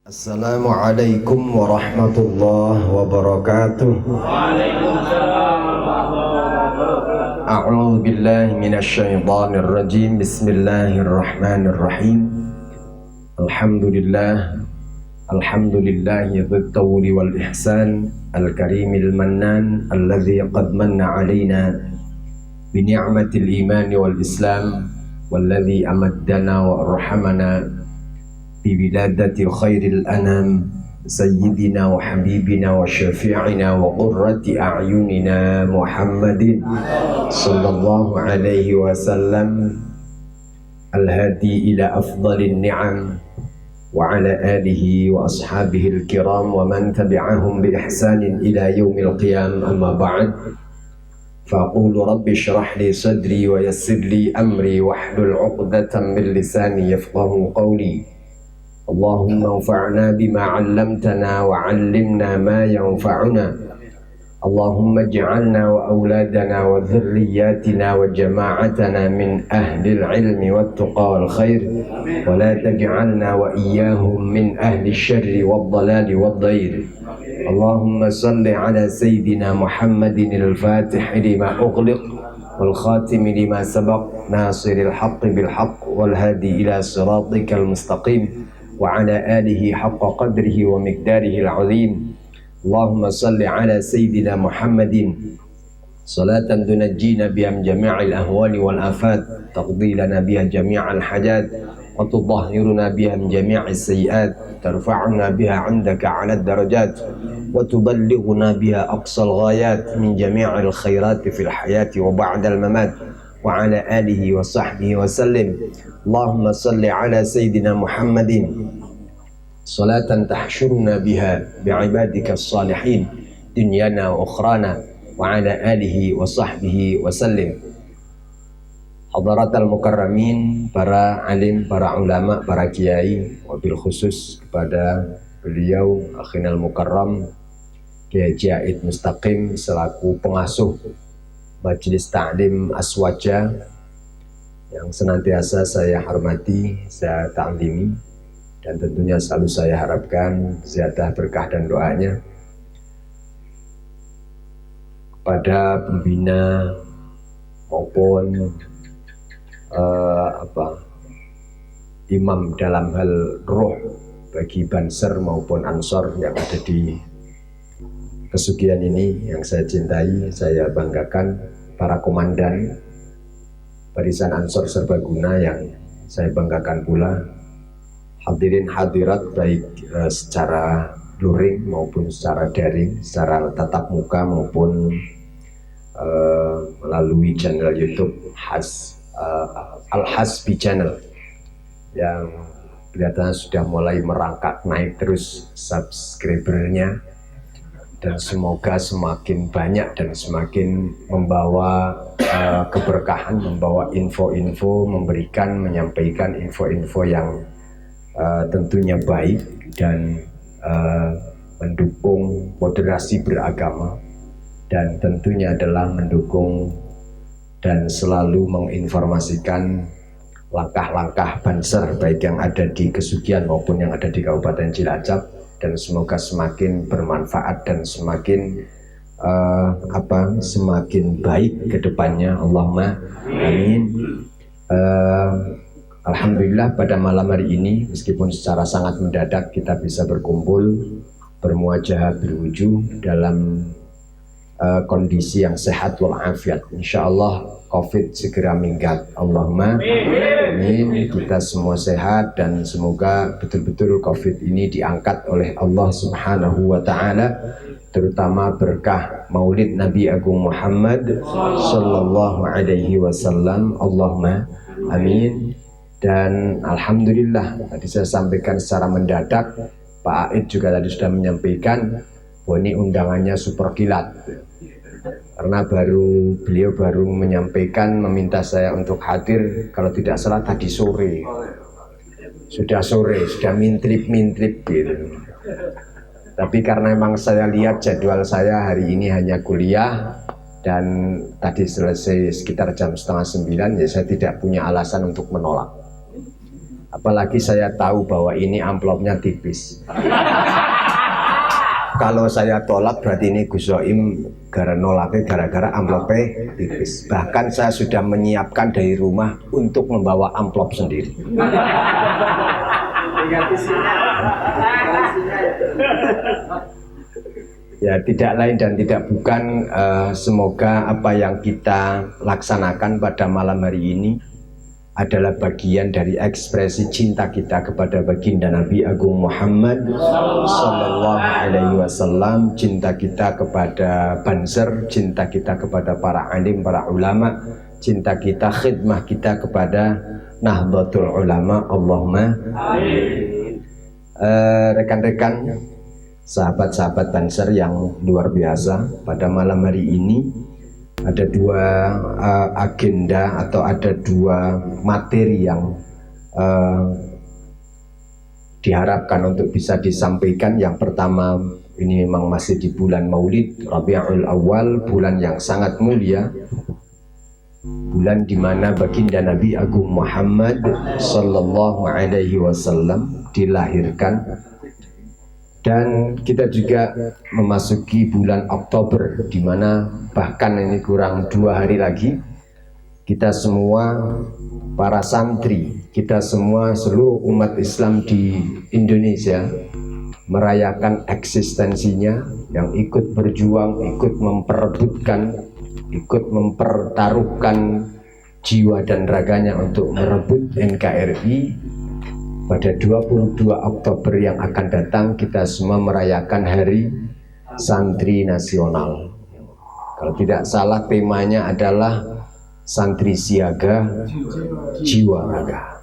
Assalamualaikum warahmatullahi wabarakatuh. Waalaikumsalam warahmatullahi wabarakatuh. A'udzu billahi minasyaitonir rajim. Bismillahirrahmanirrahim. Alhamdulillahi dzil tawli wal ihsan al-karimil mannan alladzi qad manna 'alaina bi ni'matil iman wal islam walladzi amaddana wa arhamana بولادة خير الأنام سيدنا وحبيبنا وشفيعنا وقرة أعيننا محمد صلى الله عليه وسلم الهادي إلى أفضل النعم وعلى آله وأصحابه الكرام ومن تبعهم بإحسان إلى يوم القيامة. أما بعد فأقول رب اشرح لي صدري ويسر لي أمري واحلل عقدة من لساني يفقه قولي. اللهم انفعنا بما علمتنا وعلمنا ما ينفعنا. اللهم اجعلنا وأولادنا وذرياتنا وجماعتنا من أهل العلم والتقى والخير ولا تجعلنا وإياهم من أهل الشر والضلال والضير. اللهم صل على سيدنا محمد الفاتح لما أغلق والخاتم لما سبق ناصر الحق بالحق والهادي إلى صراطك المستقيم وعلى آله حق قدره ومقداره العظيم. اللهم صل على سيدنا محمد صلاة تنجينا بها من جميع الأهوال والآفات تقضي لنا بها جميع الحاجات وتطهرنا بها من جميع السيئات ترفعنا بها عندك على الدرجات وتبلغنا بها أقصى الغايات من جميع الخيرات في الحياة وبعد الممات وعلى آله وصحبه وسلم. اللهم صل على سيدنا محمد صلاة تحشرنا بها بعبادك الصالحين دنيانا وأخرانا وعلى آله وصحبه وسلم. Hadaratul mukarramin, para alim, para ulama, para kiai, wabil khusus kepada beliau akhinal mukarram Kiai Jaid Mustaqim selaku pengasuh Majelis Ta'lim Aswaja yang senantiasa saya hormati, saya ta'limi, dan tentunya selalu saya harapkan ziyadah berkah dan doanya kepada pembina maupun imam dalam hal roh bagi Banser maupun Ansor yang ada di kesugihan ini yang saya cintai, saya banggakan, para komandan Barisan Ansor Serbaguna yang saya banggakan pula, hadirin hadirat baik secara luring maupun secara daring, secara tatap muka maupun melalui channel YouTube Al-Hasbi Channel yang kelihatannya sudah mulai merangkak naik terus subscribernya, dan semoga semakin banyak dan semakin membawa keberkahan, membawa info-info, memberikan, menyampaikan info-info yang tentunya baik dan mendukung moderasi beragama, dan tentunya adalah mendukung dan selalu menginformasikan langkah-langkah Banser baik yang ada di Kesugihan maupun yang ada di Kabupaten Cilacap, dan semoga semakin bermanfaat dan semakin semakin baik ke depannya. Allahumma amin. Alhamdulillah pada malam hari ini meskipun secara sangat mendadak kita bisa berkumpul bermuajah berwujuh dalam kondisi yang sehat walafiat. Insyaallah COVID segera minggat. Allahumma amin. Kita semua sehat dan semoga betul-betul COVID ini diangkat oleh Allah Subhanahu wa taala, terutama berkah Maulid Nabi Agung Muhammad sallallahu alaihi wasallam. Allahumma amin. Dan alhamdulillah tadi saya sampaikan secara mendadak, Pak Aid juga tadi sudah menyampaikan bahwa ini undangannya super kilat. Karena beliau baru menyampaikan meminta saya untuk hadir kalau tidak salah tadi sore. Sudah mintrip gitu. Tapi karena memang saya lihat jadwal saya hari ini hanya kuliah dan tadi selesai sekitar jam 8:30, ya saya tidak punya alasan untuk menolak. Apalagi saya tahu bahwa ini amplopnya tipis. Kalau saya tolak berarti ini Gus Soim gara-gara amplopnya tipis. Bahkan saya sudah menyiapkan dari rumah untuk membawa amplop sendiri. Ya, tidak lain dan tidak bukan, semoga apa yang kita laksanakan pada malam hari ini adalah bagian dari ekspresi cinta kita kepada baginda Nabi Agung Muhammad Sallallahu Alaihi Wasallam, cinta kita kepada Banser, cinta kita kepada para alim, para ulama, cinta kita, khidmah kita kepada Nahdlatul Ulama. Allahumma amin. Rekan-rekan, sahabat-sahabat Banser yang luar biasa, pada malam hari ini ada dua agenda atau ada dua materi yang diharapkan untuk bisa disampaikan. Yang pertama, ini memang masih di bulan Maulid Rabiul Awal, bulan yang sangat mulia, bulan di mana baginda Nabi Agung Muhammad Sallallahu Alaihi Wasallam dilahirkan. Dan kita juga memasuki bulan Oktober, di mana bahkan ini kurang 2 hari lagi kita semua para santri, kita semua seluruh umat Islam di Indonesia merayakan eksistensinya, yang ikut berjuang, ikut memperebutkan, ikut mempertaruhkan jiwa dan raganya untuk merebut NKRI. Pada 22 Oktober yang akan datang kita semua merayakan Hari Santri Nasional. Kalau tidak salah temanya adalah Santri Siaga Jiwa Raga.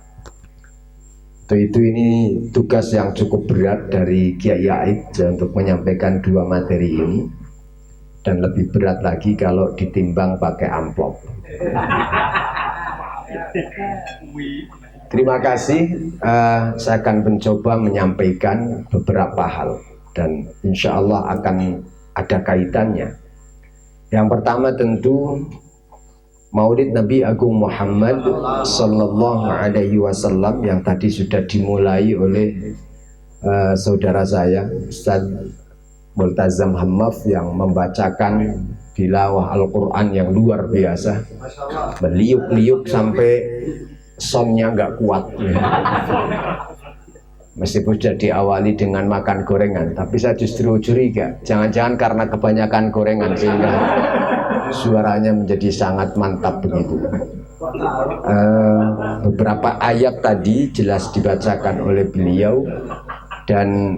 Itu ini tugas yang cukup berat dari Kiai Aid untuk menyampaikan 2 materi ini, dan lebih berat lagi kalau ditimbang pakai amplop. Terima kasih, saya akan mencoba menyampaikan beberapa hal dan insya Allah akan ada kaitannya. Yang pertama tentu Maulid Nabi Agung Muhammad Sallallahu Alaihi Wasallam yang tadi sudah dimulai oleh saudara saya Ustaz Multazam Hammaf yang membacakan tilawah Al-Quran yang luar biasa, meliuk-liuk sampai sonnya nggak kuat. Meskipun sudah diawali dengan makan gorengan, tapi saya justru curiga jangan-jangan karena kebanyakan gorengan sehingga suaranya menjadi sangat mantap begitu. Beberapa ayat tadi jelas dibacakan oleh beliau dan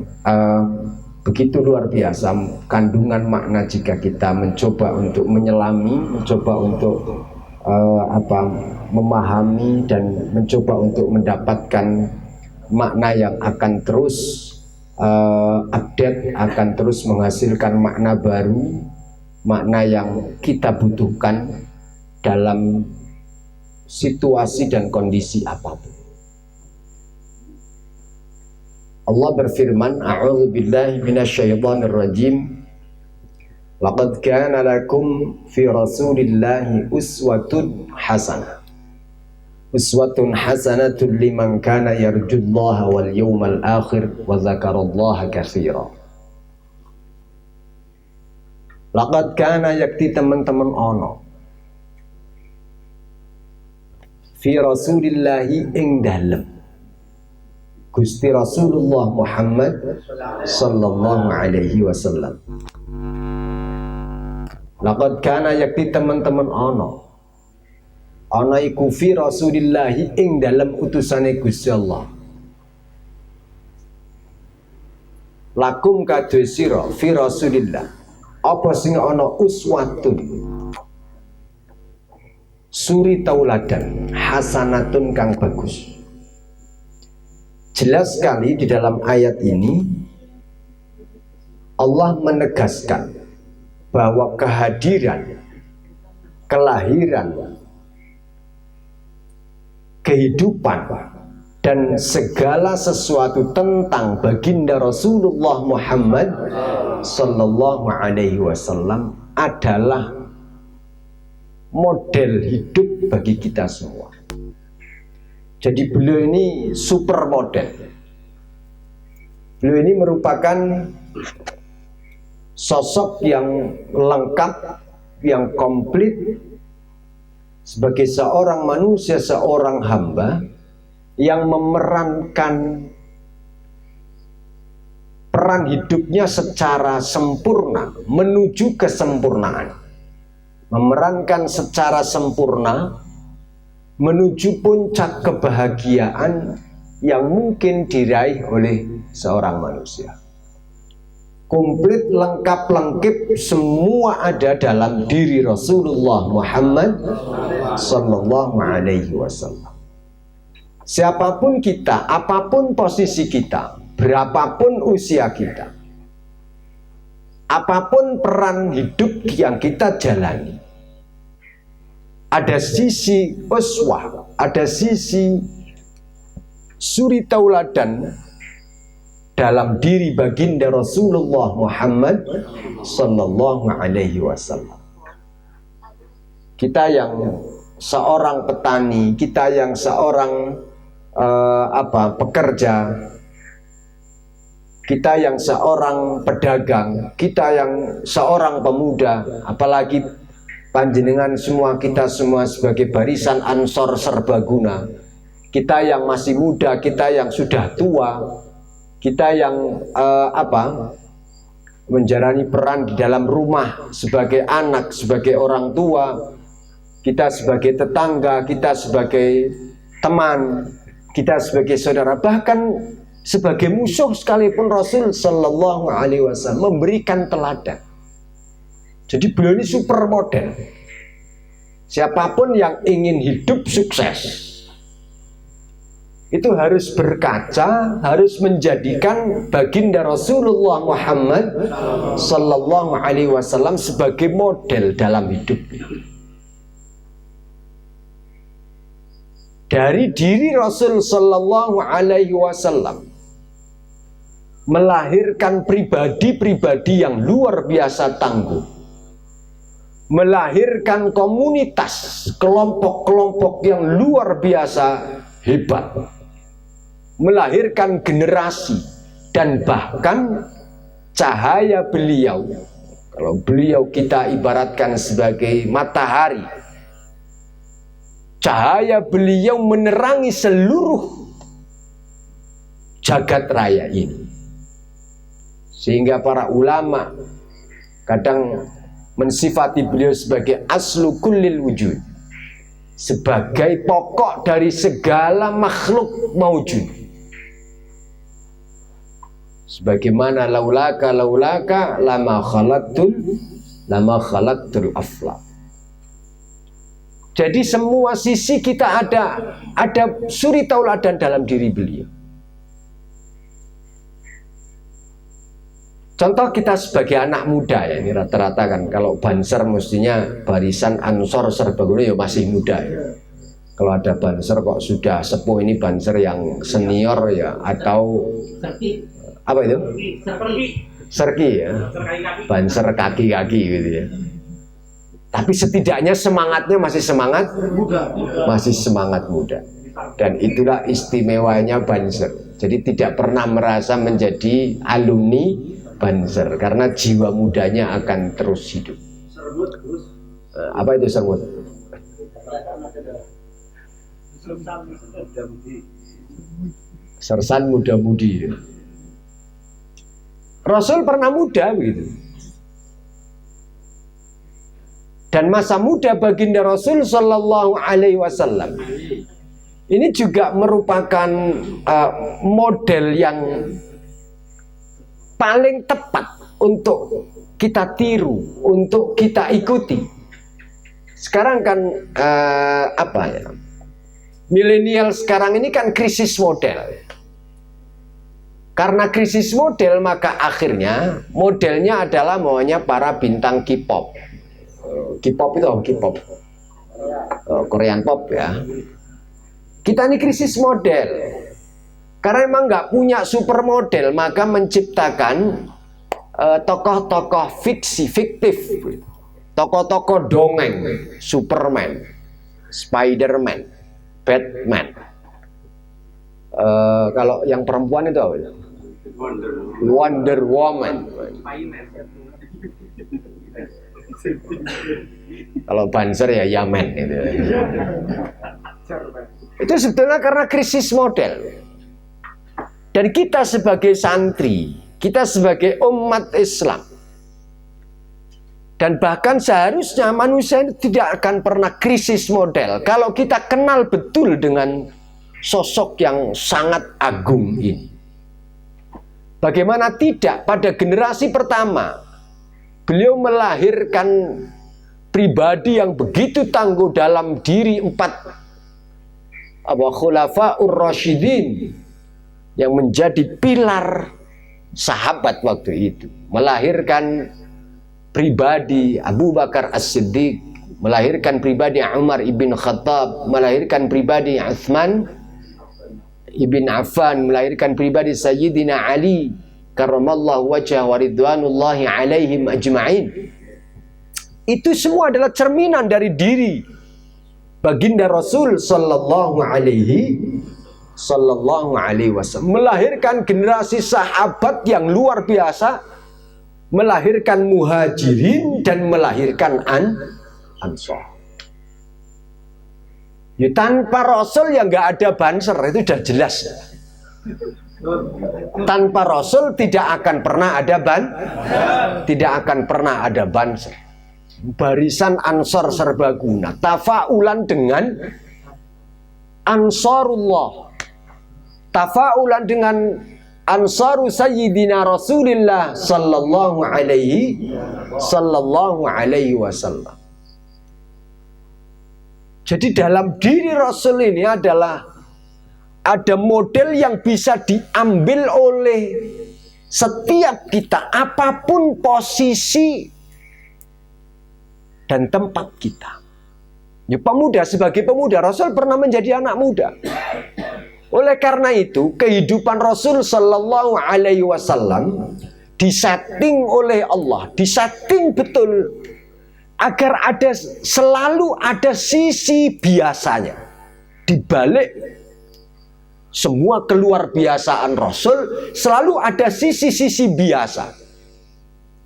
begitu luar biasa kandungan makna jika kita mencoba untuk menyelami, mencoba untuk memahami dan mencoba untuk mendapatkan makna yang akan terus update, akan terus menghasilkan makna baru, makna yang kita butuhkan dalam situasi dan kondisi apapun. Allah berfirman, a'udzubillahi minasyaitonirrajim. Laqad kana lakum fi Rasulillahi uswatun hasanah. Uswatun hasanatun liman kana yarjullaha wal yawmal akhir wa dzakarallaha katsira. Laqad kana yakti teman-teman ono fi Rasulillahi ing dalem Gusti Rasulullah Muhammad sallallahu alaihi wasallam. Laqad kana yakti teman-teman ana iku fi Rasulillahi ing dalam utusane Gusti Allah. Lakum kadhe sira fi Rasulillah apa sing ana uswatun suri tauladan hasanatun kang bagus. Jelas sekali di dalam ayat ini Allah menegaskan bahwa kehadiran, kelahiran, kehidupan dan segala sesuatu tentang baginda Rasulullah Muhammad Sallallahu Alaihi Wasallam adalah model hidup bagi kita semua. Jadi beliau ini supermodel. Beliau ini merupakan sosok yang lengkap, yang komplit sebagai seorang manusia, seorang hamba yang memerankan peran hidupnya secara sempurna menuju kesempurnaan. Memerankan secara sempurna menuju puncak kebahagiaan yang mungkin diraih oleh seorang manusia. Komplit, lengkap, lengkap, semua ada dalam diri Rasulullah Muhammad sallallahu alaihi wasallam. Siapapun kita, apapun posisi kita, berapapun usia kita, apapun peran hidup yang kita jalani, ada sisi uswah, ada sisi suri tauladan dalam diri baginda Rasulullah Muhammad sallallahu alaihi wasallam. Kita yang seorang petani, kita yang seorang pekerja, kita yang seorang pedagang, kita yang seorang pemuda, apalagi panjenengan semua, kita semua sebagai barisan Ansor Serbaguna, kita yang masih muda, kita yang sudah tua, kita yang menjalani peran di dalam rumah sebagai anak, sebagai orang tua, kita sebagai tetangga, kita sebagai teman, kita sebagai saudara, bahkan sebagai musuh sekalipun Rasul sallallahu alaihi wasallam memberikan teladan. Jadi beliau ini supermodel. Siapapun yang ingin hidup sukses itu harus berkaca, harus menjadikan baginda Rasulullah Muhammad sallallahu alaihi wasallam sebagai model dalam hidupnya. Dari diri Rasul sallallahu alaihi wasallam melahirkan pribadi-pribadi yang luar biasa tangguh, melahirkan komunitas, kelompok-kelompok yang luar biasa hebat, melahirkan generasi, dan bahkan cahaya beliau, kalau beliau kita ibaratkan sebagai matahari, cahaya beliau menerangi seluruh jagat raya ini. Sehingga para ulama kadang mensifati beliau sebagai aslu kullil wujud, sebagai pokok dari segala makhluk maujud. Sebagaimana laulaka lama khalaqtul aflaq. Jadi semua sisi kita ada suri tauladan dalam diri beliau. Contoh kita sebagai anak muda ya, ini rata-rata kan kalau Banser mestinya barisan Ansor Serbaguna ya masih muda ya. Kalau ada Banser kok sudah sepuh, ini Banser yang senior ya, atau apa itu? Serki ya, Banser kaki-kaki gitu ya. Tapi setidaknya semangatnya masih semangat muda. Dan itulah istimewanya Banser. Jadi tidak pernah merasa menjadi alumni Banser karena jiwa mudanya akan terus hidup. Apa itu sermut? Sersan muda-mudi. Rasul pernah muda begitu. Dan masa muda baginda Rasul sallallahu alaihi wasallam ini juga merupakan model yang paling tepat untuk kita tiru, untuk kita ikuti. Sekarang kan milenial sekarang ini kan krisis model. Karena krisis model, maka akhirnya modelnya adalah maunya para bintang K-pop. K-pop itu K-pop, Korean pop ya. Kita ini krisis model. Karena memang nggak punya supermodel, maka menciptakan tokoh-tokoh fiktif, tokoh-tokoh dongeng, Superman, Spiderman, Batman, Kalau yang perempuan itu apa? Wonder Woman. Kalau Banser ya Yaman itu. Itu sebetulnya karena krisis model. Dan kita sebagai santri, kita sebagai umat Islam, dan bahkan seharusnya manusia itu tidak akan pernah krisis model kalau kita kenal betul dengan sosok yang sangat agung ini. Bagaimana tidak, pada generasi pertama beliau melahirkan pribadi yang begitu tangguh dalam diri 4 khulafaur rasyidin yang menjadi pilar sahabat waktu itu. Melahirkan pribadi Abu Bakar As-Siddiq, melahirkan pribadi Umar ibn Khattab, melahirkan pribadi Utsman ibn Affan, melahirkan pribadi Sayyidina Ali karramallahu wajhah wa ridwanullahi alaihim ajma'in. Itu semua adalah cerminan dari diri baginda Rasul sallallahu alaihi wasallam, melahirkan generasi sahabat yang luar biasa, melahirkan muhajirin dan melahirkan ansor. Ya, tanpa Rasul ya nggak ada Banser, itu sudah jelas. Tanpa Rasul tidak akan pernah ada Banser. Barisan Ansor serbaguna, tafaulan dengan Ansarullah, tafaulan dengan Ansaru Sayyidina Rasulillah sallallahu alaihi wasallam. Jadi dalam diri Rasul ini adalah ada model yang bisa diambil oleh setiap kita, apapun posisi dan tempat kita. Ya, pemuda, sebagai pemuda, Rasul pernah menjadi anak muda. Oleh karena itu, kehidupan Rasul sallallahu alaihi wasallam disetting oleh Allah, disetting betul agar selalu ada sisi biasanya. Di balik semua keluar biasaan Rasul, selalu ada sisi-sisi biasa.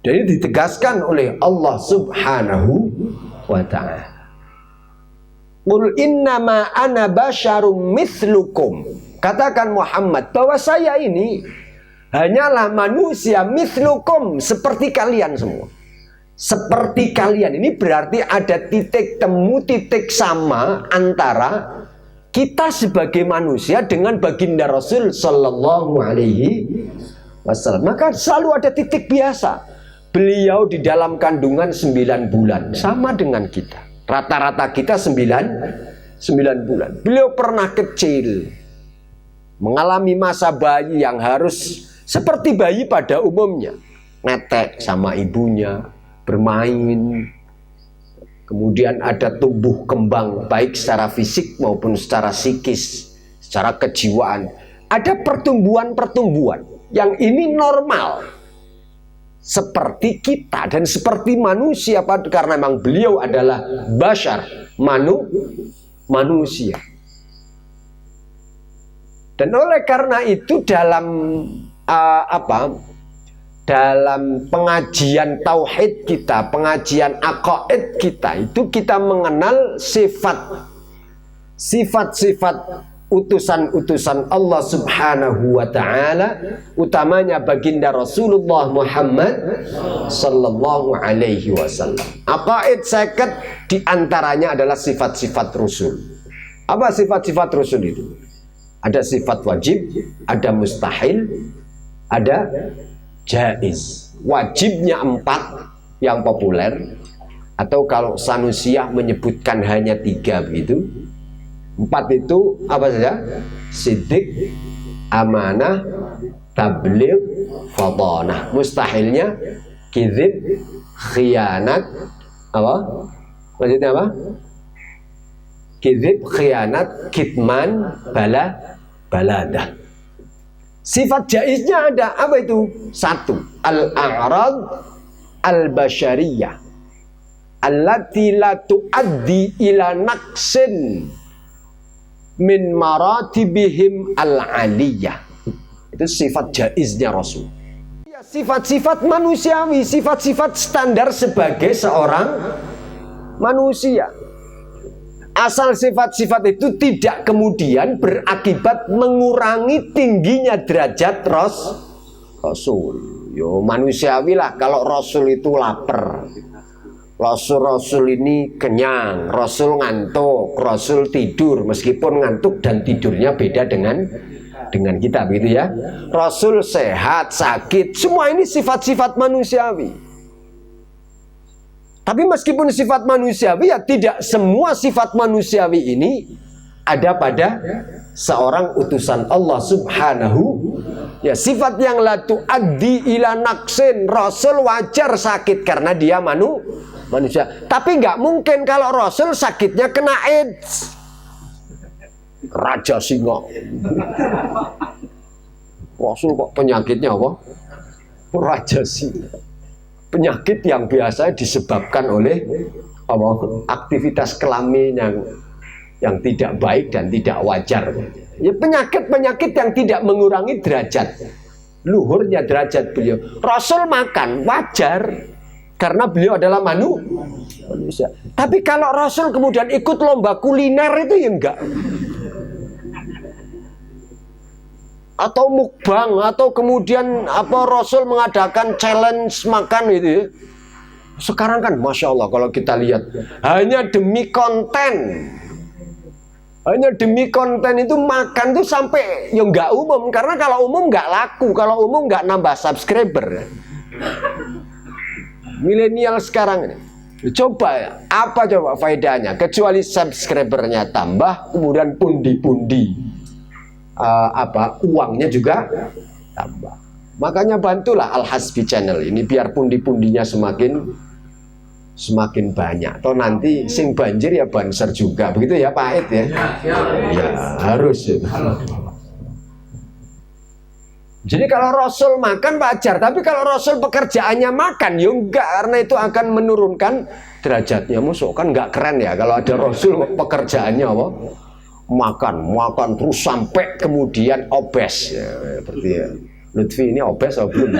Jadi ditegaskan oleh Allah Subhanahu wa ta'ala. Qul innama ana basyarum mithlukum. Katakan Muhammad bahwa saya ini hanyalah manusia mithlukum, seperti kalian semua. Seperti kalian, ini berarti ada titik temu, titik sama antara kita sebagai manusia dengan baginda Rasul sallallahu alaihi wasallam. Maka selalu ada titik biasa. Beliau di dalam kandungan 9 bulan, sama dengan kita. Rata-rata kita 9 bulan. Beliau pernah kecil, mengalami masa bayi yang harus seperti bayi pada umumnya, netek sama ibunya, bermain. Kemudian ada tumbuh kembang baik secara fisik maupun secara psikis, secara kejiwaan. Ada pertumbuhan-pertumbuhan yang ini normal. Seperti kita dan seperti manusia, karena memang beliau adalah bashar, manusia. Dan oleh karena itu dalam dalam pengajian tauhid kita, pengajian aqaid kita, itu kita mengenal sifat-sifat utusan-utusan Allah Subhanahu wa ta'ala, utamanya baginda Rasulullah Muhammad sallallahu alaihi wasallam. Aqaid 50 diantaranya adalah sifat-sifat Rasul. Apa sifat-sifat Rasul itu? Ada sifat wajib, ada mustahil, ada jaiz. Wajibnya 4 yang populer, atau kalau Sanusiyah menyebutkan hanya 3 begitu. 4 itu apa saja? Siddiq, amanah, tabligh, fatanah. Mustahilnya kizib, khianat, apa? Maksudnya apa? Kizib, khianat, kitman, baladah. Sifat jaiznya ada, apa itu? 1. Al-a'rad al-bashariyah allati la tuaddi ila naqsin min maratibihim al-aliyah. Itu sifat jaiznya Rasul. Sifat-sifat manusiawi, sifat-sifat standar sebagai seorang manusia. Asal sifat-sifat itu tidak kemudian berakibat mengurangi tingginya derajat Rasul. Yo manusiawi lah kalau Rasul itu lapar. Rasul ini kenyang, Rasul ngantuk, Rasul tidur, meskipun ngantuk dan tidurnya beda dengan kita, begitu ya. Rasul sehat, sakit, semua ini sifat-sifat manusiawi. Tapi meskipun sifat manusiawi, ya tidak semua sifat manusiawi ini ada pada seorang utusan Allah Subhanahu. Ya, sifat yang la tuaddi ila naqsin. Rasul wajar sakit karena dia manusia. Tapi nggak mungkin kalau Rasul sakitnya kena AIDS. Raja singa. Rasul kok penyakitnya apa? Raja singa. Penyakit yang biasa disebabkan oleh apa? Aktivitas kelamin yang tidak baik dan tidak wajar. Ya, penyakit-penyakit yang tidak mengurangi derajat luhurnya derajat beliau. Rasul makan wajar karena beliau adalah manusia. Tapi kalau Rasul kemudian ikut lomba kuliner itu ya enggak. Atau mukbang, atau kemudian apa Rasul mengadakan challenge makan itu ya. Sekarang kan Masya Allah kalau kita lihat hanya demi konten itu makan tuh sampai ya nggak umum, karena kalau umum nggak laku, kalau umum nggak nambah subscriber. Milenial sekarang ini coba ya, apa coba faedahnya kecuali subscribernya tambah, kemudian pundi-pundi uangnya juga tambah. Makanya bantulah Al-Hasbi Channel ini biar pundi-pundinya semakin banyak. Atau nanti sing banjir ya banser juga, begitu ya Pak Ed ya? Ya harus ya. Jadi kalau Rasul makan wajar, tapi kalau Rasul pekerjaannya makan ya enggak, karena itu akan menurunkan derajatnya. Musuh kan enggak keren ya kalau ada Rasul pekerjaannya apa? Makan terus sampai kemudian obes ya, seperti ya. Lutfi ini obes atau belum?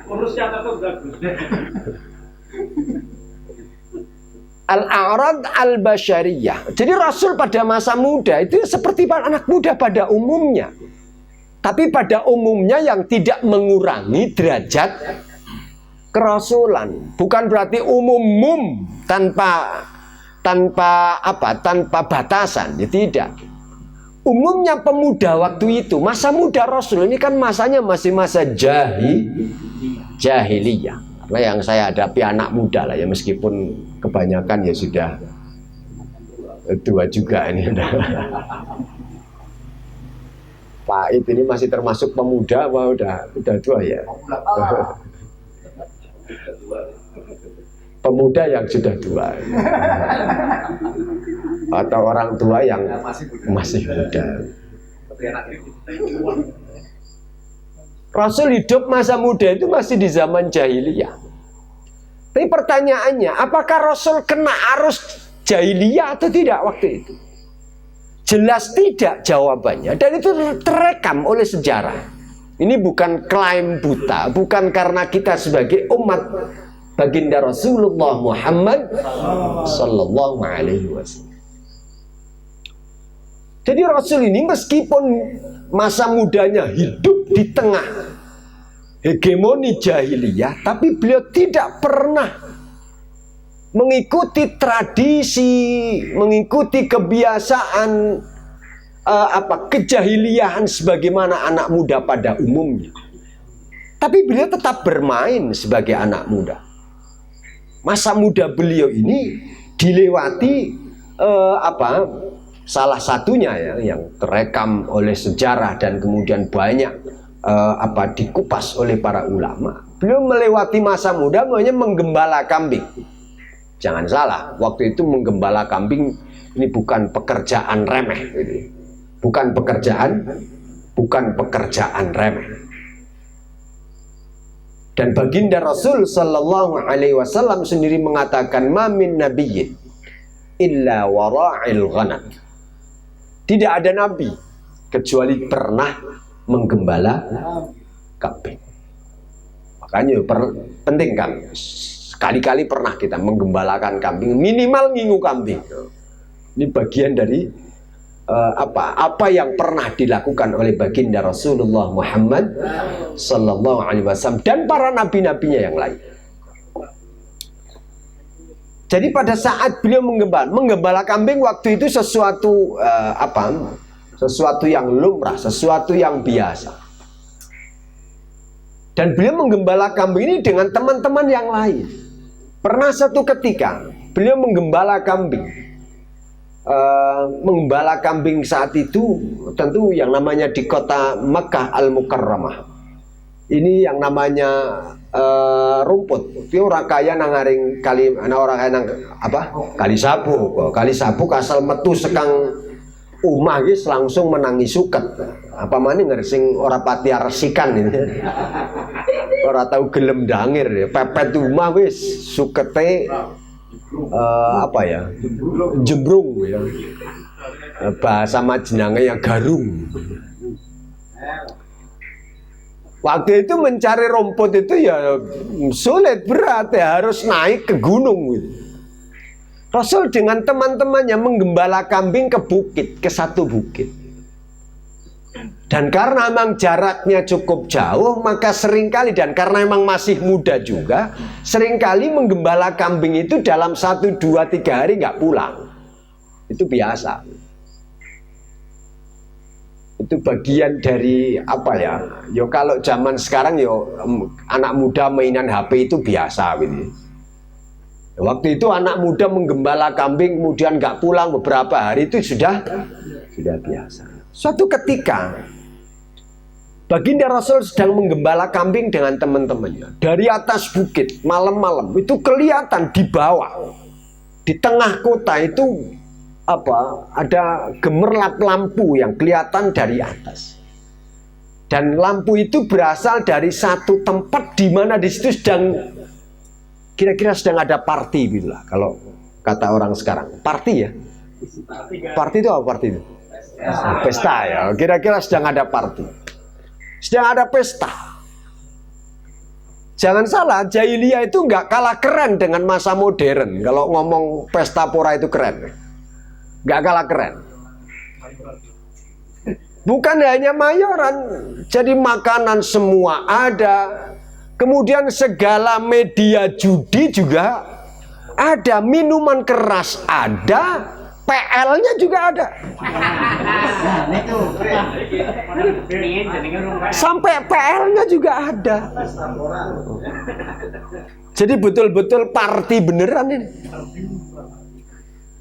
Urusnya apa bagus. Al-a'rad al-basyariyah. Jadi Rasul pada masa muda itu seperti anak muda pada umumnya. Tapi pada umumnya yang tidak mengurangi derajat kerasulan. Bukan berarti umum tanpa batasan, ya tidak. Umumnya pemuda waktu itu, masa muda Rasul ini kan masanya masih masa jahiliyah. Karena yang saya hadapi anak muda lah ya, meskipun kebanyakan ya sudah tua juga ini. Pak It ini masih termasuk pemuda, apa udah tua ya? Pemuda yang sudah tua atau orang tua yang masih muda. Rasul hidup masa muda itu masih di zaman jahiliyah. Tapi pertanyaannya, apakah Rasul kena arus jahiliyah atau tidak waktu itu? Jelas tidak jawabannya, dan itu terekam oleh sejarah. Ini bukan klaim buta, bukan karena kita sebagai umat baginda Rasulullah Muhammad sallallahu alaihi wasallam. Jadi Rasul ini meskipun masa mudanya hidup di tengah hegemoni jahiliyah, tapi beliau tidak pernah mengikuti tradisi, mengikuti kebiasaan kejahiliahan sebagaimana anak muda pada umumnya. Tapi beliau tetap bermain sebagai anak muda. Masa muda beliau ini dilewati salah satunya ya, yang terekam oleh sejarah dan kemudian banyak dikupas oleh para ulama. Beliau melewati masa muda namanya menggembala kambing. Jangan salah, waktu itu menggembala kambing ini bukan pekerjaan remeh, gitu. bukan pekerjaan remeh. Dan baginda Rasul sallallahu alaihi wasallam sendiri mengatakan, "Ma min nabiyyin illa wara'il ghanam. Tidak ada nabi kecuali pernah menggembala kambing. Makanya penting kan, sekali-kali pernah kita menggembalakan kambing, minimal ngingu kambing. Ini bagian dari apa yang pernah dilakukan oleh baginda Rasulullah Muhammad sallallahu alaihi wasallam dan para nabi-nabinya yang lain. Jadi pada saat beliau menggembala kambing waktu itu sesuatu sesuatu yang lumrah, sesuatu yang biasa. Dan beliau menggembala kambing ini dengan teman-teman yang lain. Pernah satu ketika beliau menggembala kambing. Menggembala kambing saat itu tentu yang namanya di kota Makkah Al-Mukarramah. Ini yang namanya rumput. Itu orang kaya nangaring kali orang kaya nang kali sapu kasal metu sekang umah guys langsung menangi suket. Apa mana ngersing ora pati aresikan ini. Ora tahu gelem dangir ya. Pepet umah wis sukete jembrung ya. Bahasa Majnange yang garung. Waktu itu mencari rumput itu ya sulit, berat ya, harus naik ke gunung gitu. Rasul dengan teman-temannya menggembala kambing ke bukit, ke satu bukit. Dan karena memang jaraknya cukup jauh, maka seringkali, dan karena memang masih muda juga, seringkali menggembala kambing itu dalam 1, 2, 3 hari nggak pulang. Itu biasa. Itu bagian dari yo kalau zaman sekarang anak muda mainan HP itu biasa gitu. Waktu itu anak muda menggembala kambing kemudian nggak pulang beberapa hari itu sudah biasa. Suatu ketika baginda Rasul sedang menggembala kambing dengan teman-temannya dari atas bukit malam-malam itu kelihatan di bawah di tengah kota itu ada gemerlap lampu yang kelihatan dari atas. Dan lampu itu berasal dari satu tempat di mana di situ kira-kira sedang ada party gitu lah. Kalau kata orang sekarang, party ya. Party itu apa party itu? Pesta ya. Kira-kira sedang ada party. Sedang ada pesta. Jangan salah, jahiliyah itu nggak kalah keren dengan masa modern. Kalau ngomong pesta pora itu keren. Gak kalah keren. Bukan hanya mayoran, jadi makanan semua ada. Kemudian segala media judi juga ada, minuman keras ada, PL-nya juga ada. Sampai PL-nya juga ada. Jadi betul-betul party beneran ini.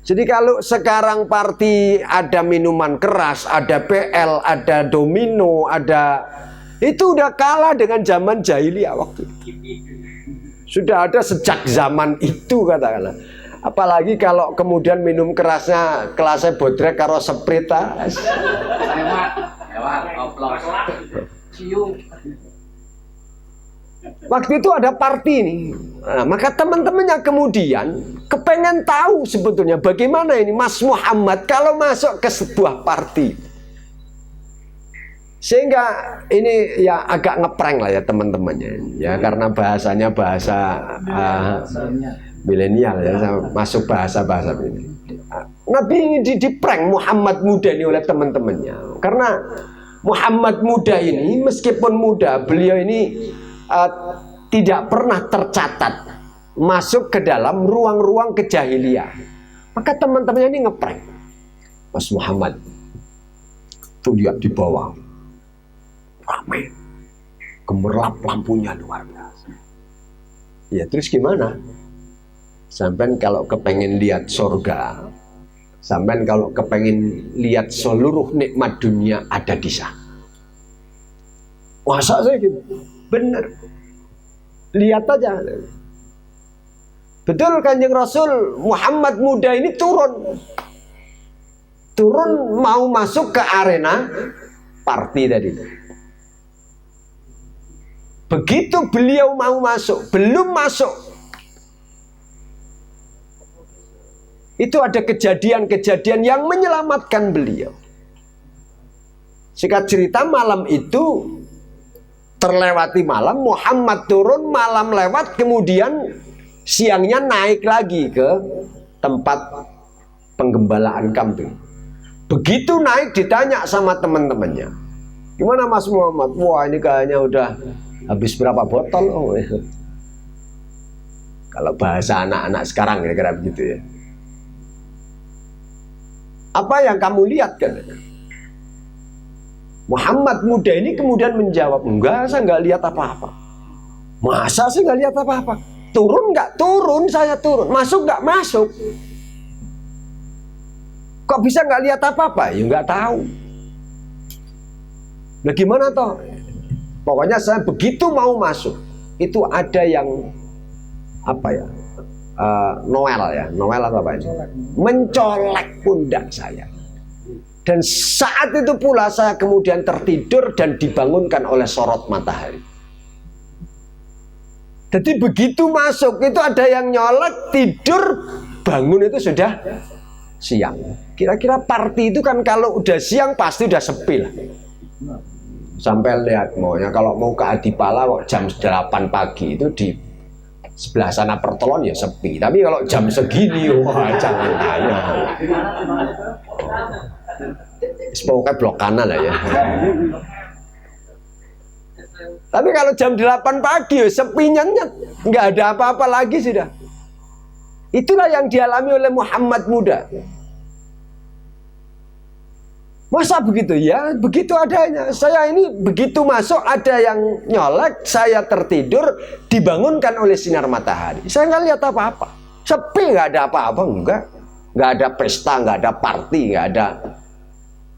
Jadi kalau sekarang party ada minuman keras, ada PL, ada domino, itu udah kalah dengan zaman jahiliyah waktu itu. Sudah ada sejak zaman itu katakanlah. Apalagi kalau kemudian minum kerasnya kelasnya bodrek karo sprita. Waktu itu ada party nih. Nah, maka teman-temannya kemudian kepengen tahu sebetulnya bagaimana ini Mas Muhammad kalau masuk ke sebuah party. Sehingga ini ya agak ngeprank lah ya teman-temannya. Ya karena bahasanya bahasa milenial ya, masuk bahasa-bahasa ini. Nabi ini diprank Muhammad muda ini oleh teman-temannya. Karena Muhammad muda ini meskipun muda, beliau ini tidak pernah tercatat masuk ke dalam ruang-ruang kejahiliah. Maka teman-temannya ini ngeprank. Mas Muhammad tuh lihat di bawah ramai, gemerlap lampunya luar biasa. Ya terus gimana? Sampai kalau kepengen lihat surga, sampai kalau kepengen lihat seluruh nikmat dunia ada di sana. Masa saya gitu? Bener. Lihat aja. Betul Kanjeng Rasul Muhammad muda ini turun mau masuk ke arena party tadi. Begitu beliau mau masuk, belum masuk, itu ada kejadian-kejadian yang menyelamatkan beliau. Singkat cerita, malam itu terlewati malam, Muhammad turun, malam lewat, kemudian siangnya naik lagi ke tempat penggembalaan kambing. Begitu naik ditanya sama teman-temannya, gimana Mas Muhammad? Wah, ini kayaknya udah habis berapa botol? Oh, kalau bahasa anak-anak sekarang kira-kira begitu ya. Apa yang kamu lihat kan? Muhammad muda ini kemudian menjawab, enggak, saya nggak lihat apa-apa. Masa sih nggak lihat apa-apa? Turun nggak? Turun, saya turun. Masuk nggak? Masuk. Kok bisa nggak lihat apa-apa? Ya nggak tahu. Nah gimana toh? Pokoknya saya begitu mau masuk, itu ada yang apa ya? Noel ya, Noel atau apa ini? Mencolek pundak saya. Dan saat itu pula saya kemudian tertidur dan dibangunkan oleh sorot matahari. Jadi begitu masuk itu ada yang nyolek, tidur, bangun itu sudah siang. Kira-kira party itu kan kalau udah siang pasti udah sepi lah. Sampai lihat maunya kalau mau ke Adipala kok jam 8 pagi itu di sebelah sana Pertolon ya sepi. Tapi kalau jam segini, wah jangan tanya. Pokoknya blok kanan lah ya. Tapi kalau jam 8 pagi ya sepinya nggak ada apa-apa lagi sudah. Itulah yang dialami oleh Muhammad muda. Masa begitu? Ya begitu adanya. Saya ini begitu masuk ada yang nyolek, saya tertidur, dibangunkan oleh sinar matahari. Saya nggak lihat apa-apa. Sepi, nggak ada apa-apa, enggak. Nggak ada pesta, nggak ada party, nggak ada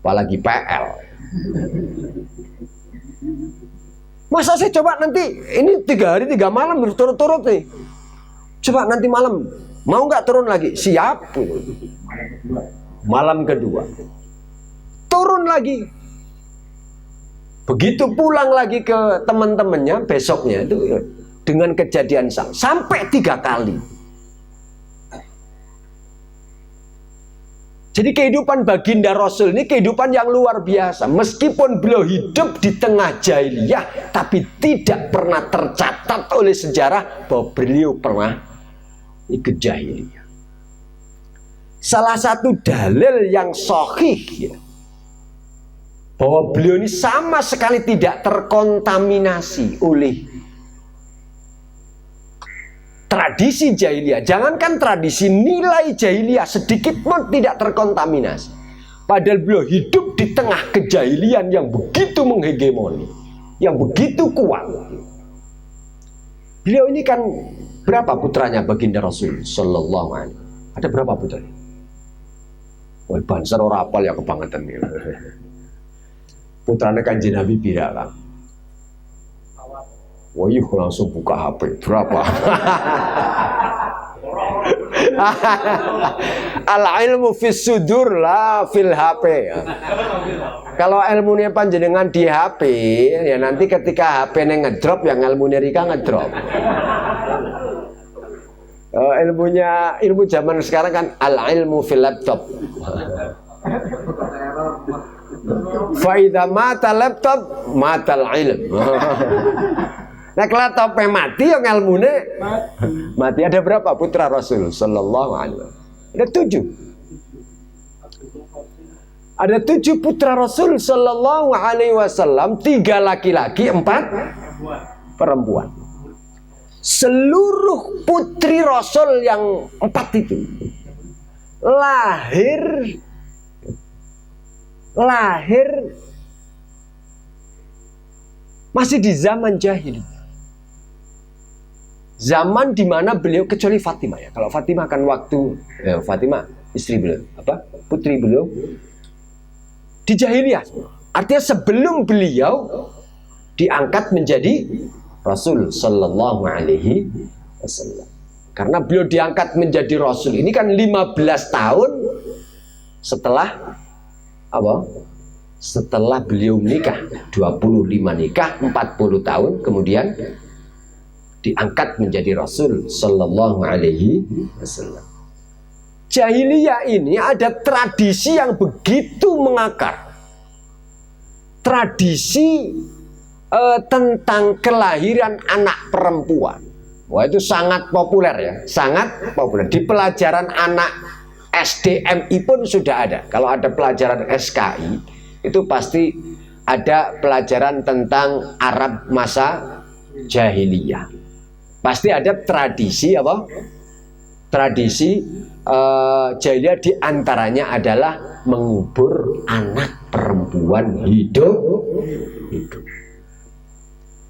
apalagi PL. Masa saya coba nanti ini 3 hari 3 malam berturut-turut nih. Coba nanti malam mau nggak turun lagi? Siap. Malam kedua turun lagi. Begitu pulang lagi ke teman-temannya besoknya itu dengan kejadian sampai 3 kali. Jadi kehidupan baginda Rasul ini kehidupan yang luar biasa. Meskipun beliau hidup di tengah jahiliyah, tapi tidak pernah tercatat oleh sejarah bahwa beliau pernah ikut jahiliyah. Salah satu dalil yang sahih ya, bahwa beliau ini sama sekali tidak terkontaminasi oleh tradisi jahiliyah. Jangankan tradisi, nilai jahiliyah sedikit pun tidak terkontaminasi. Padahal beliau hidup di tengah kejahilian yang begitu menghegemoni, yang begitu kuat. Beliau ini kan berapa putranya baginda Rasul Sallallahu Alaihi Wasallam? Ada berapa putranya? Wah, banser ora apal ya kebangetan nih. Putranya Kanjeng Nabi pira kan? Wah, yuk langsung buka HP. Berapa? Al-ilmu fis sudur lah fil HP. Kalau ilmunya panjenengan di HP, ya nanti ketika HP-nya ngedrop, yang ilmunya Rika ngedrop. Ilmu zaman sekarang kan al-ilmu fil laptop. Faida mata laptop, mata ilm. Nah kalau laptopnya mati, yang ilmunya mati. Ada berapa putra Rasul Sallallahu Alaihi Wasallam? Ada 7. Ada 7 putra Rasul Sallallahu Alaihi Wasallam, 3 laki-laki, 4 perempuan. Seluruh putri Rasul yang 4 itu lahir masih di zaman jahil. Zaman dimana beliau, kecuali Fatimah ya. Kalau Fatimah kan waktu Fatimah istri beliau, putri beliau di jahiliyah. Artinya sebelum beliau diangkat menjadi Rasul Sallallahu Alaihi Wasallam. Karena beliau diangkat menjadi Rasul ini kan 15 tahun setelah setelah beliau menikah. 25 nikah, 40 tahun kemudian diangkat menjadi Rasul Sallallahu Alaihi Wasallam. Jahiliyah ini ada tradisi yang begitu mengakar. Tradisi tentang kelahiran anak perempuan. Wah, itu sangat populer ya, sangat populer. Di pelajaran anak SDMI pun sudah ada. Kalau ada pelajaran SKI, itu pasti ada pelajaran tentang Arab masa jahiliyah. Pasti ada tradisi apa? Tradisi jahiliyah diantaranya adalah mengubur anak perempuan hidup.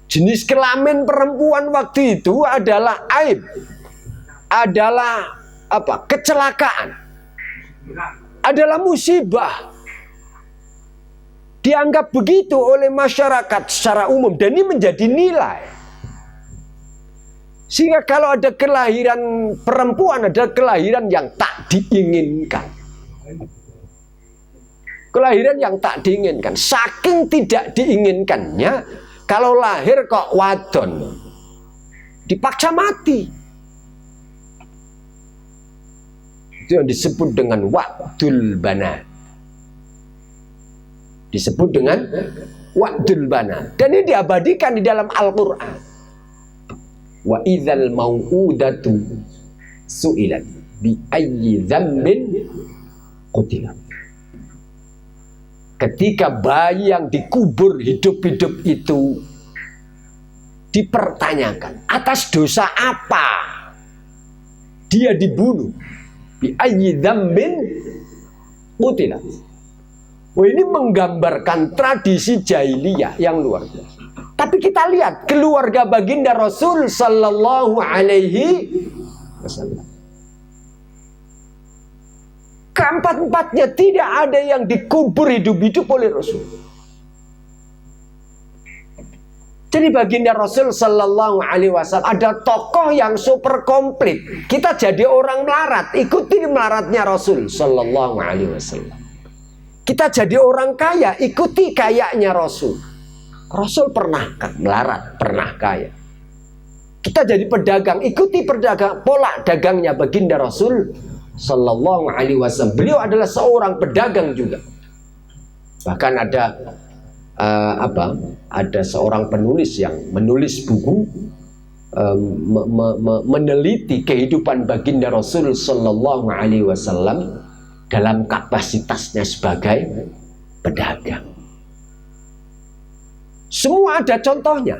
Jenis kelamin perempuan waktu itu adalah aib, adalah apa? Kecelakaan, adalah musibah. Dianggap begitu oleh masyarakat secara umum, dan ini menjadi nilai. Sehingga kalau ada kelahiran perempuan, ada kelahiran yang tak diinginkan. Kelahiran yang tak diinginkan. Saking tidak diinginkannya, kalau lahir kok wadon, dipaksa mati. Itu yang disebut dengan wa'dul banat. Disebut dengan wa'dul banat. Dan ini diabadikan di dalam Al-Quran. Wa idzal mau'udatu su'ilat bi ayyi dzambin qutilat. Ketika bayi yang dikubur hidup-hidup itu dipertanyakan, atas dosa apa dia dibunuh? Bi ayyi dzambin qutilat. Oh, ini menggambarkan tradisi jahiliyah yang luar biasa. Tapi kita lihat keluarga baginda Rasul sallallahu alaihi wasallam. Keempat-empatnya tidak ada yang dikubur hidup-hidup oleh Rasul. Jadi baginda Rasul sallallahu alaihi wasallam ada tokoh yang super komplit. Kita jadi orang melarat, ikuti melaratnya Rasul sallallahu alaihi wasallam. Kita jadi orang kaya, ikuti kayanya Rasul. Rasul pernah melarat, pernah kaya. Kita jadi pedagang, ikuti pola dagangnya baginda Rasul sallallahu alaihi wasallam. Beliau adalah seorang pedagang juga. Bahkan ada ada seorang penulis yang menulis buku meneliti kehidupan baginda Rasul sallallahu alaihi wasallam dalam kapasitasnya sebagai pedagang. Semua ada contohnya.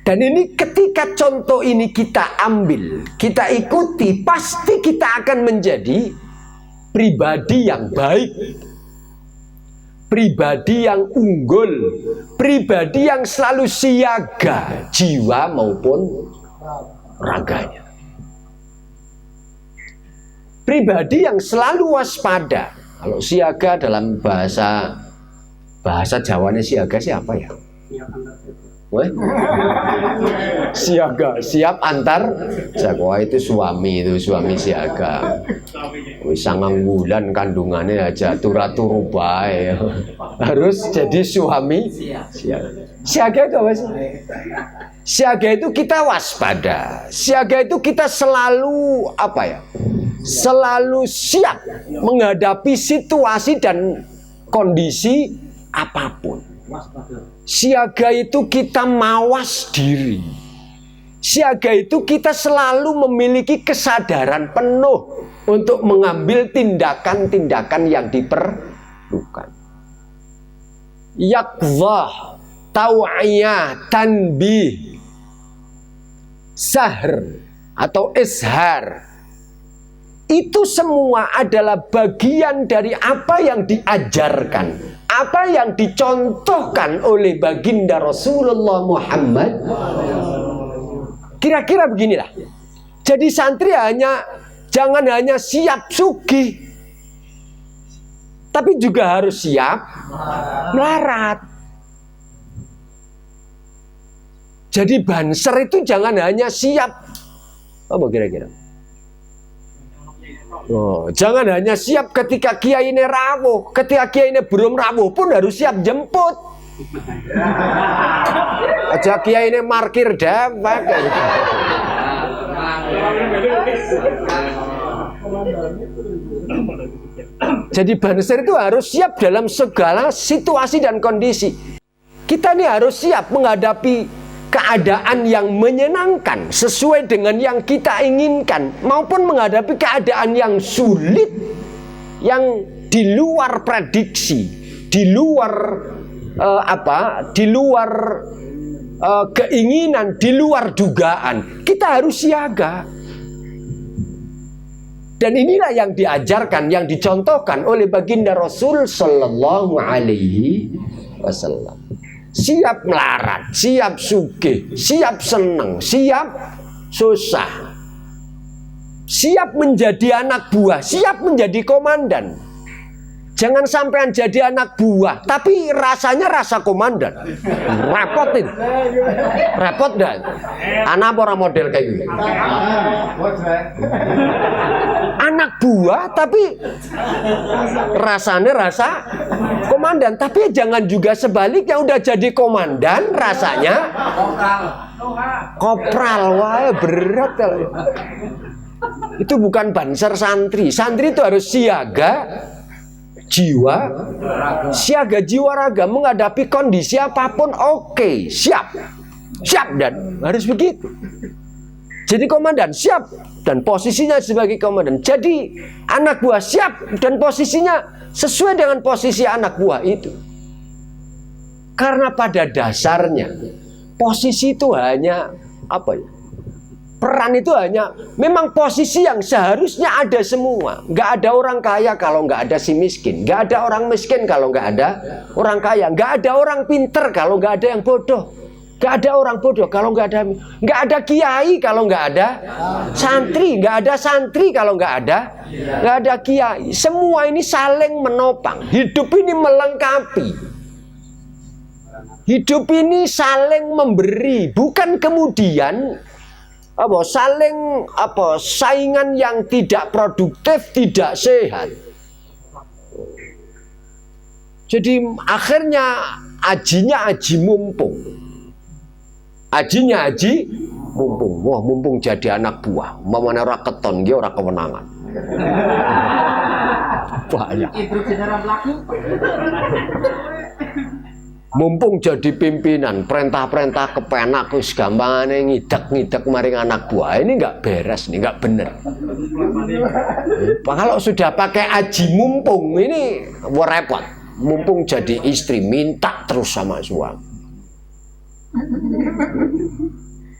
Dan ini ketika contoh ini kita ambil, kita ikuti, pasti kita akan menjadi pribadi yang baik, pribadi yang unggul, pribadi yang selalu siaga jiwa maupun raganya. Pribadi yang selalu waspada. Kalau siaga dalam bahasa Jawanya siaga siapa ya? Siaga, siap antar jaga. Itu suami siaga. Sangang bulan kandungannya aja turu bae. Harus jadi suami siaga. Siaga itu apa sih? Siaga itu kita waspada. Siaga itu kita selalu selalu siap menghadapi situasi dan kondisi apapun. Siaga itu kita mawas diri. Siaga itu kita selalu memiliki kesadaran penuh untuk mengambil tindakan-tindakan yang diperlukan. Yaqzah, tau'iyah, tanbih, sahr atau ishar. Itu semua adalah bagian dari apa yang diajarkan, apa yang dicontohkan oleh baginda Rasulullah Muhammad. Kira-kira beginilah. Jadi santri jangan hanya siap sugih, tapi juga harus siap melarat. Jadi banser itu jangan hanya siap apa kira-kira? Oh, jangan hanya siap ketika kiai ini rawuh, ketika kiai ini belum rawuh pun harus siap jemput. Aja kiai ini markir dewek. Jadi banser itu harus siap dalam segala situasi dan kondisi. Kita ini harus siap menghadapi keadaan yang menyenangkan sesuai dengan yang kita inginkan, maupun menghadapi keadaan yang sulit, yang di luar prediksi, di luar di luar keinginan, di luar dugaan. Kita harus siaga. Dan inilah yang diajarkan, yang dicontohkan oleh baginda Rasul Sallallahu Alaihi Wasallam. Siap melarat, siap sugih, siap senang, siap susah, siap menjadi anak buah, siap menjadi komandan. Jangan sampean jadi anak buah tapi rasanya rasa komandan. Repotin. Repot dah. Anak orang model kayak gitu. Anak buah tapi rasanya rasa komandan. Tapi jangan juga sebaliknya, udah jadi komandan rasanya kopral. Wah, berat kalau. Itu bukan banser santri. Santri itu harus siaga jiwa, siaga jiwa raga menghadapi kondisi apapun. Oke, siap dan harus begitu. Jadi komandan siap dan posisinya sebagai komandan. Jadi anak buah siap dan posisinya sesuai dengan posisi anak buah itu. Karena pada dasarnya posisi itu hanya peran itu hanya memang posisi yang seharusnya ada semua. Nggak ada orang kaya kalau nggak ada si miskin. Nggak ada orang miskin kalau nggak ada orang kaya. Nggak ada orang pinter kalau nggak ada yang bodoh. Nggak ada orang bodoh kalau nggak ada kiai kalau nggak ada santri. Nggak ada santri kalau nggak ada kiai. Semua ini saling menopang. Hidup ini melengkapi. Hidup ini saling memberi, bukan kemudian saling saingan yang tidak produktif, tidak sehat. Jadi akhirnya ajinya aji mumpung. Ajinya aji mumpung. Wah, mumpung jadi anak buah. Mamane ora keton nggih ora kewenangan. Bahaya. Mumpung jadi pimpinan, perintah-perintah kepenak wis gampangane ngidek-ngidek maring anak buah. Ini nggak beres nih, nggak bener. Kalau sudah pakai aji mumpung ini repot. Mumpung jadi istri minta terus sama suami.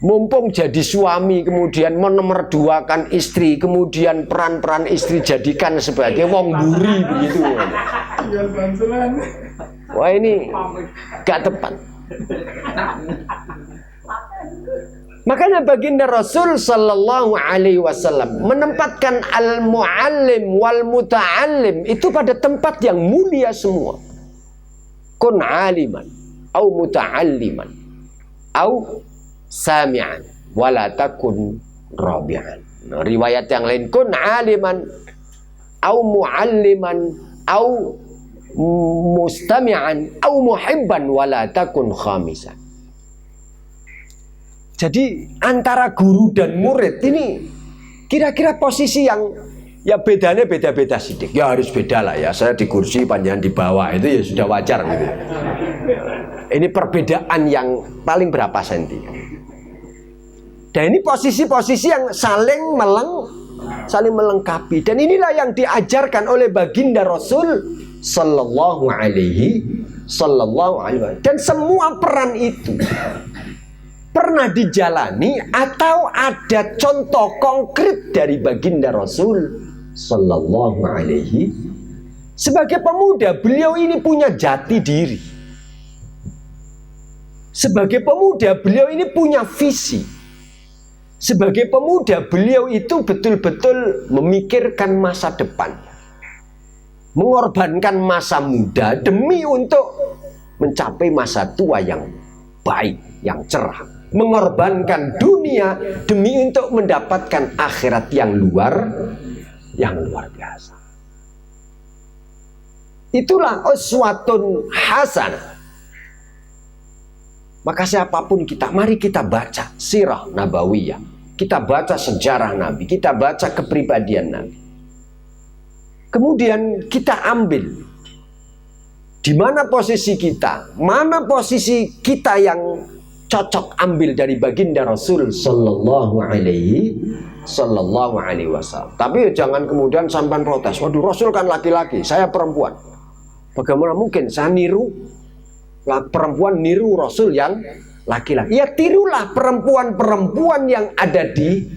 Mumpung jadi suami kemudian menomorduakan istri, kemudian peran-peran istri jadikan sebagai wong buri begitu. Wah, ini gak tepat. Makanya baginda Rasul Sallallahu Alaihi Wasallam menempatkan al-muallim wal muta'allim itu pada tempat yang mulia semua. Kun aliman au muta'alliman au sami'an wala takun rabi'an. Riwayat yang lain, kun aliman au mualliman au mustami'an au muhibban wala takun khamisan. Jadi antara guru dan murid ini kira-kira posisi yang ya bedanya beda-beda sidik. Ya harus beda lah ya. Saya di kursi, panjangan di bawah, itu ya sudah wajar gitu. Ini perbedaan yang paling berapa senti. Dan ini posisi-posisi yang saling melengkapi. Dan inilah yang diajarkan oleh baginda Rasul Sallallahu Alaihi Wasallam. Dan semua peran itu pernah dijalani atau ada contoh konkret dari baginda Rasul Sallallahu Alaihi. Sebagai pemuda, beliau ini punya jati diri. Sebagai pemuda, beliau ini punya visi. Sebagai pemuda, beliau itu betul-betul memikirkan masa depan, mengorbankan masa muda demi untuk mencapai masa tua yang baik, yang cerah, mengorbankan dunia demi untuk mendapatkan akhirat yang luar biasa. Itulah uswatun hasanah. Maka siapapun kita, mari kita baca sirah nabawiyah, kita baca sejarah Nabi, kita baca kepribadian Nabi. kemudian kita ambil. Di mana posisi kita? Mana posisi kita yang cocok ambil dari baginda Rasul sallallahu alaihi wasallam. Tapi jangan kemudian sampai protes. Waduh, Rasul kan laki-laki, saya perempuan. Bagaimana mungkin saya niru perempuan niru Rasul yang laki-laki? Ya tirulah perempuan-perempuan yang ada di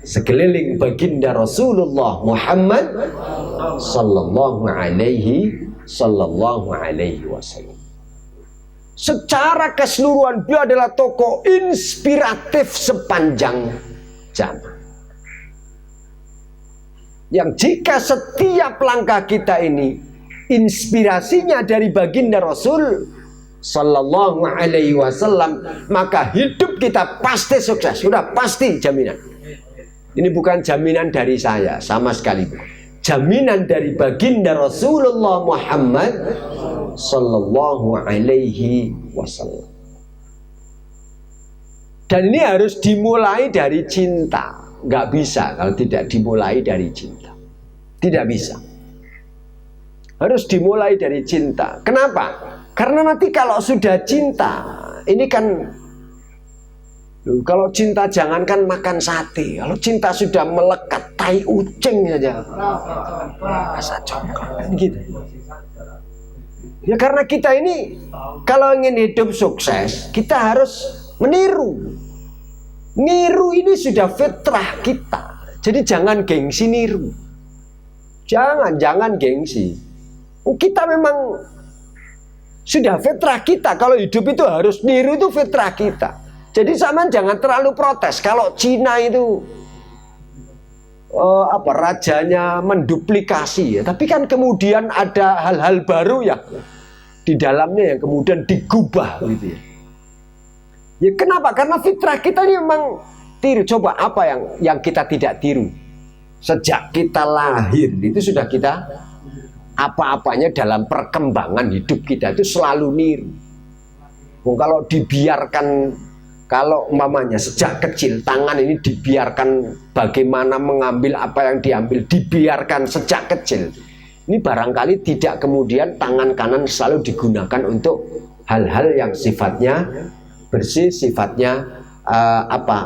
sekeliling baginda Rasulullah Muhammad sallallahu alaihi wasallam. Secara keseluruhan beliau adalah tokoh inspiratif sepanjang zaman. Yang jika setiap langkah kita ini inspirasinya dari baginda Rasul sallallahu alaihi wasallam, maka hidup kita pasti sukses. Sudah pasti jaminan. Ini bukan jaminan dari saya sama sekali. Jaminan dari baginda Rasulullah Muhammad sallallahu alaihi wasallam. Dan ini harus dimulai dari cinta. Nggak bisa kalau tidak dimulai dari cinta. Tidak bisa. Harus dimulai dari cinta. Kenapa? Karena nanti kalau sudah cinta, ini kan kalau cinta jangankan makan sate, kalau cinta sudah melekat tai ucing saja, rasa coklat gitu. Ya karena kita ini kalau ingin hidup sukses, kita harus meniru. Niru ini sudah fitrah kita. Jadi jangan gengsi niru. Jangan gengsi. Kita memang sudah fitrah kita. Kalau hidup itu harus niru, itu fitrah kita. Jadi zaman jangan terlalu protes kalau Cina itu rajanya menduplikasi ya. Tapi kan kemudian ada hal-hal baru ya di dalamnya yang kemudian digubah gitu ya. Ya kenapa? Karena fitrah kita ini memang tiru. Coba apa yang kita tidak tiru? Sejak kita lahir itu sudah kita apa-apanya dalam perkembangan hidup kita itu selalu niru. Kalau dibiarkan, kalau umpamanya sejak kecil tangan ini dibiarkan bagaimana mengambil apa yang diambil, dibiarkan sejak kecil, ini barangkali tidak kemudian tangan kanan selalu digunakan untuk hal-hal yang sifatnya bersih, sifatnya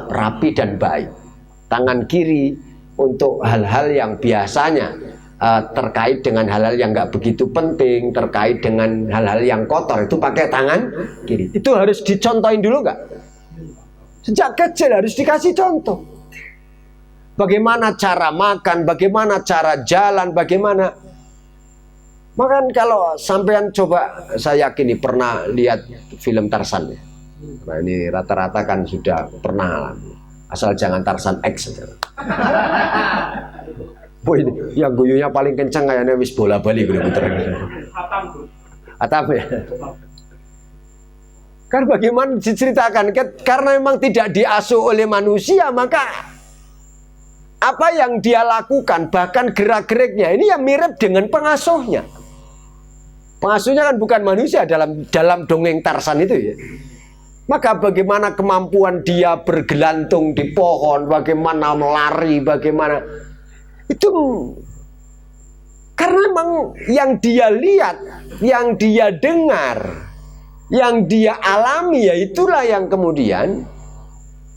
rapi dan baik. Tangan kiri untuk hal-hal yang biasanya terkait dengan hal-hal yang nggak begitu penting, terkait dengan hal-hal yang kotor, itu pakai tangan kiri. Itu harus dicontohin dulu nggak? Sejak kecil harus dikasih contoh. Bagaimana cara makan, bagaimana cara jalan, bagaimana. Makan kalau sampean coba, saya yakini pernah lihat film Tarzan ya. Nah ini rata-rata kan sudah pernah, asal jangan Tarzan X saja. Boy, yang guyunya paling kencang kayaknya wis bola bali gitu puter. Atap ya. Kan bagaimana diceritakan? Karena memang tidak diasuh oleh manusia, maka apa yang dia lakukan, bahkan gerak-geriknya ini yang mirip dengan pengasuhnya. Pengasuhnya kan bukan manusia dalam dongeng Tarzan itu ya. Maka bagaimana kemampuan dia bergelantung di pohon, bagaimana melari, bagaimana itu karena memang yang dia lihat, yang dia dengar, yang dia alami, ya itulah yang kemudian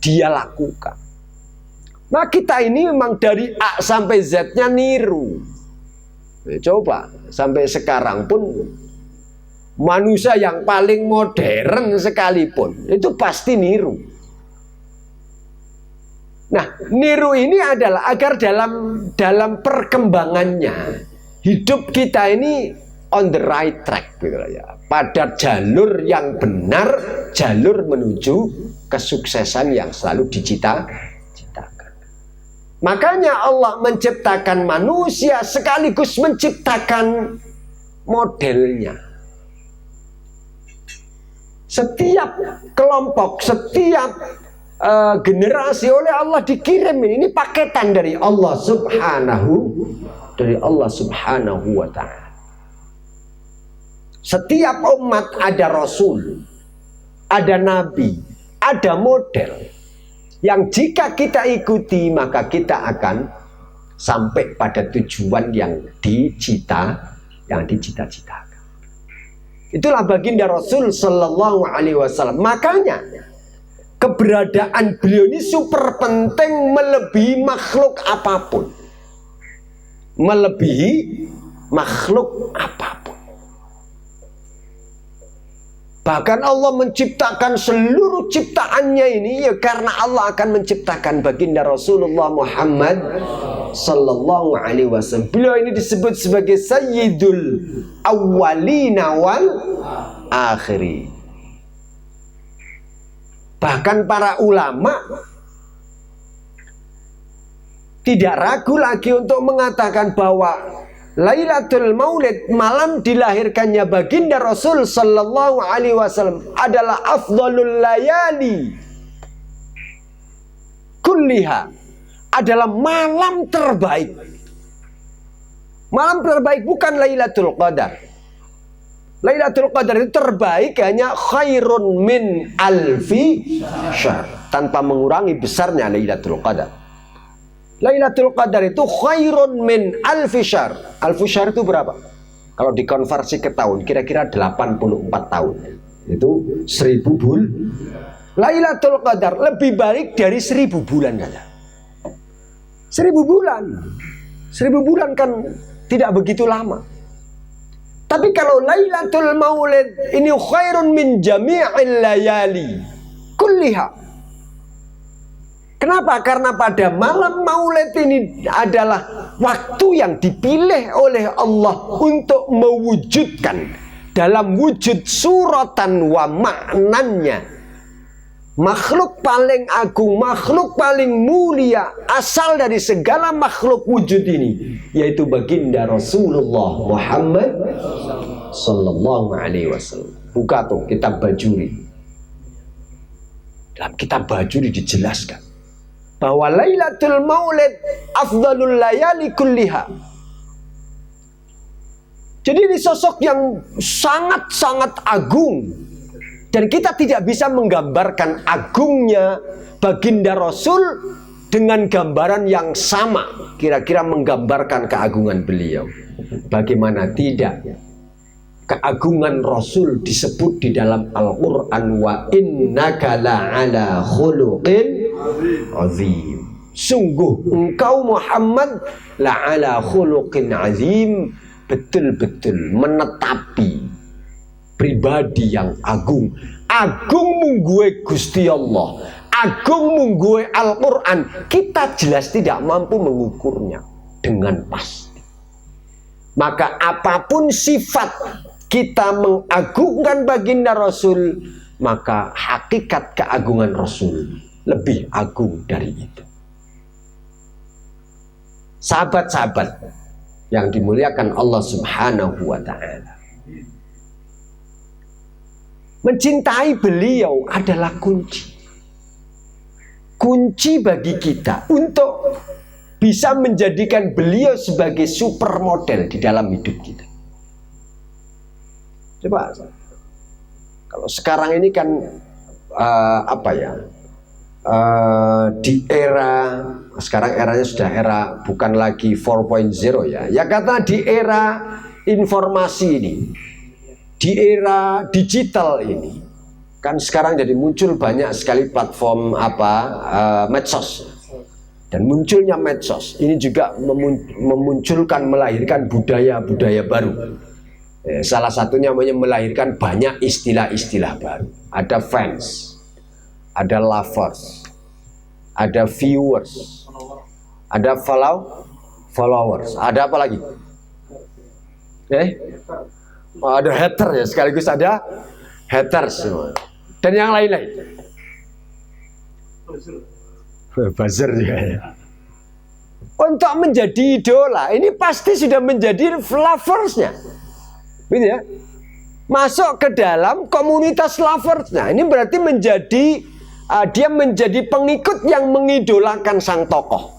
dia lakukan. Nah kita ini memang dari A sampai Z-nya niru. Coba sampai sekarang pun manusia yang paling modern sekalipun itu pasti niru. Nah, niru ini adalah agar dalam perkembangannya hidup kita ini on the right track gitu ya. Pada jalur yang benar, jalur menuju kesuksesan yang selalu diciptakan. Makanya Allah menciptakan manusia sekaligus menciptakan modelnya. Setiap kelompok, setiap generasi oleh Allah dikirim ini paketan dari Allah Subhanahu wa ta'ala. Setiap umat ada Rasul, ada Nabi, ada model yang jika kita ikuti maka kita akan sampai pada tujuan yang dicita-citakan. Itulah baginda Rasul Sallallahu Alaihi Wasallam. Makanya keberadaan beliau ini super penting, melebihi makhluk apapun. Melebihi makhluk apapun. Bahkan Allah menciptakan seluruh ciptaannya ini ya karena Allah akan menciptakan baginda Rasulullah Muhammad Sallallahu Alaihi Wasallam. Beliau ini disebut sebagai Sayyidul Awwalina wal Akhirin. Bahkan para ulama tidak ragu lagi untuk mengatakan bahwa Lailatul Maulid, malam dilahirkannya baginda Rasul Sallallahu Alaihi Wasallam, adalah afdhalul layali kulliha, adalah malam terbaik. Malam terbaik bukan Lailatul Qadar. Lailatul Qadar itu terbaik hanya khairun min alfi syahr, tanpa mengurangi besarnya Lailatul Qadar. Lailatul Qadar itu khairun min alfi syahr. Alfi syahr itu berapa? Kalau dikonversi ke tahun, kira-kira 84 tahun. Itu 1000 bulan. Lailatul Qadar lebih baik dari 1000 bulan kata. 1000 bulan. 1000 bulan kan tidak begitu lama. Tapi kalau Lailatul Maulid ini khairun min jami'il layali kulliha. Kenapa? Karena pada malam Maulid ini adalah waktu yang dipilih oleh Allah untuk mewujudkan dalam wujud suratan wa maknanya makhluk paling agung, makhluk paling mulia, asal dari segala makhluk wujud ini, yaitu baginda Rasulullah Muhammad Sallallahu Alaihi Wasallam. Buka tuh kitab Bajuri. Dalam kitab Bajuri dijelaskan bahwa Lailatul Maulid afdhalul layali kulliha. Jadi ini sosok yang sangat-sangat agung, dan kita tidak bisa menggambarkan agungnya baginda Rasul dengan gambaran yang sama, kira-kira menggambarkan keagungan beliau. Bagaimana tidak? Keagungan Rasul disebut di dalam Al-Quran, wa innaka la'ala khuluqin azim. Sungguh engkau Muhammad la'ala khuluqin azim, betul-betul menetapi pribadi yang agung. Agung mungguwe Gusti Allah, agung mungguwe Al-Quran. Kita jelas tidak mampu mengukurnya dengan pasti. Maka apapun sifat kita mengagungkan baginda Rasul, maka hakikat keagungan Rasul lebih agung dari itu. Sahabat-sahabat yang dimuliakan Allah Subhanahu wa ta'ala, mencintai beliau adalah kunci bagi kita untuk bisa menjadikan beliau sebagai supermodel di dalam hidup kita. Coba, kalau sekarang ini kan di era sekarang, eranya sudah era bukan lagi 4.0 ya. Ya kata di era informasi ini, di era digital ini, kan sekarang jadi muncul banyak sekali platform medsos. Dan munculnya medsos ini juga memunculkan, melahirkan budaya-budaya baru. Salah satunya melahirkan banyak istilah-istilah baru. Ada fans, ada lovers, ada viewers, ada followers, ada apa lagi? Ada hater ya, sekaligus ada haters dan yang lain-lain. Buzzer juga ya. Untuk menjadi idola ini pasti sudah menjadi loversnya, gitu ya. Masuk ke dalam komunitas loversnya. Ini berarti dia menjadi pengikut yang mengidolakan sang tokoh.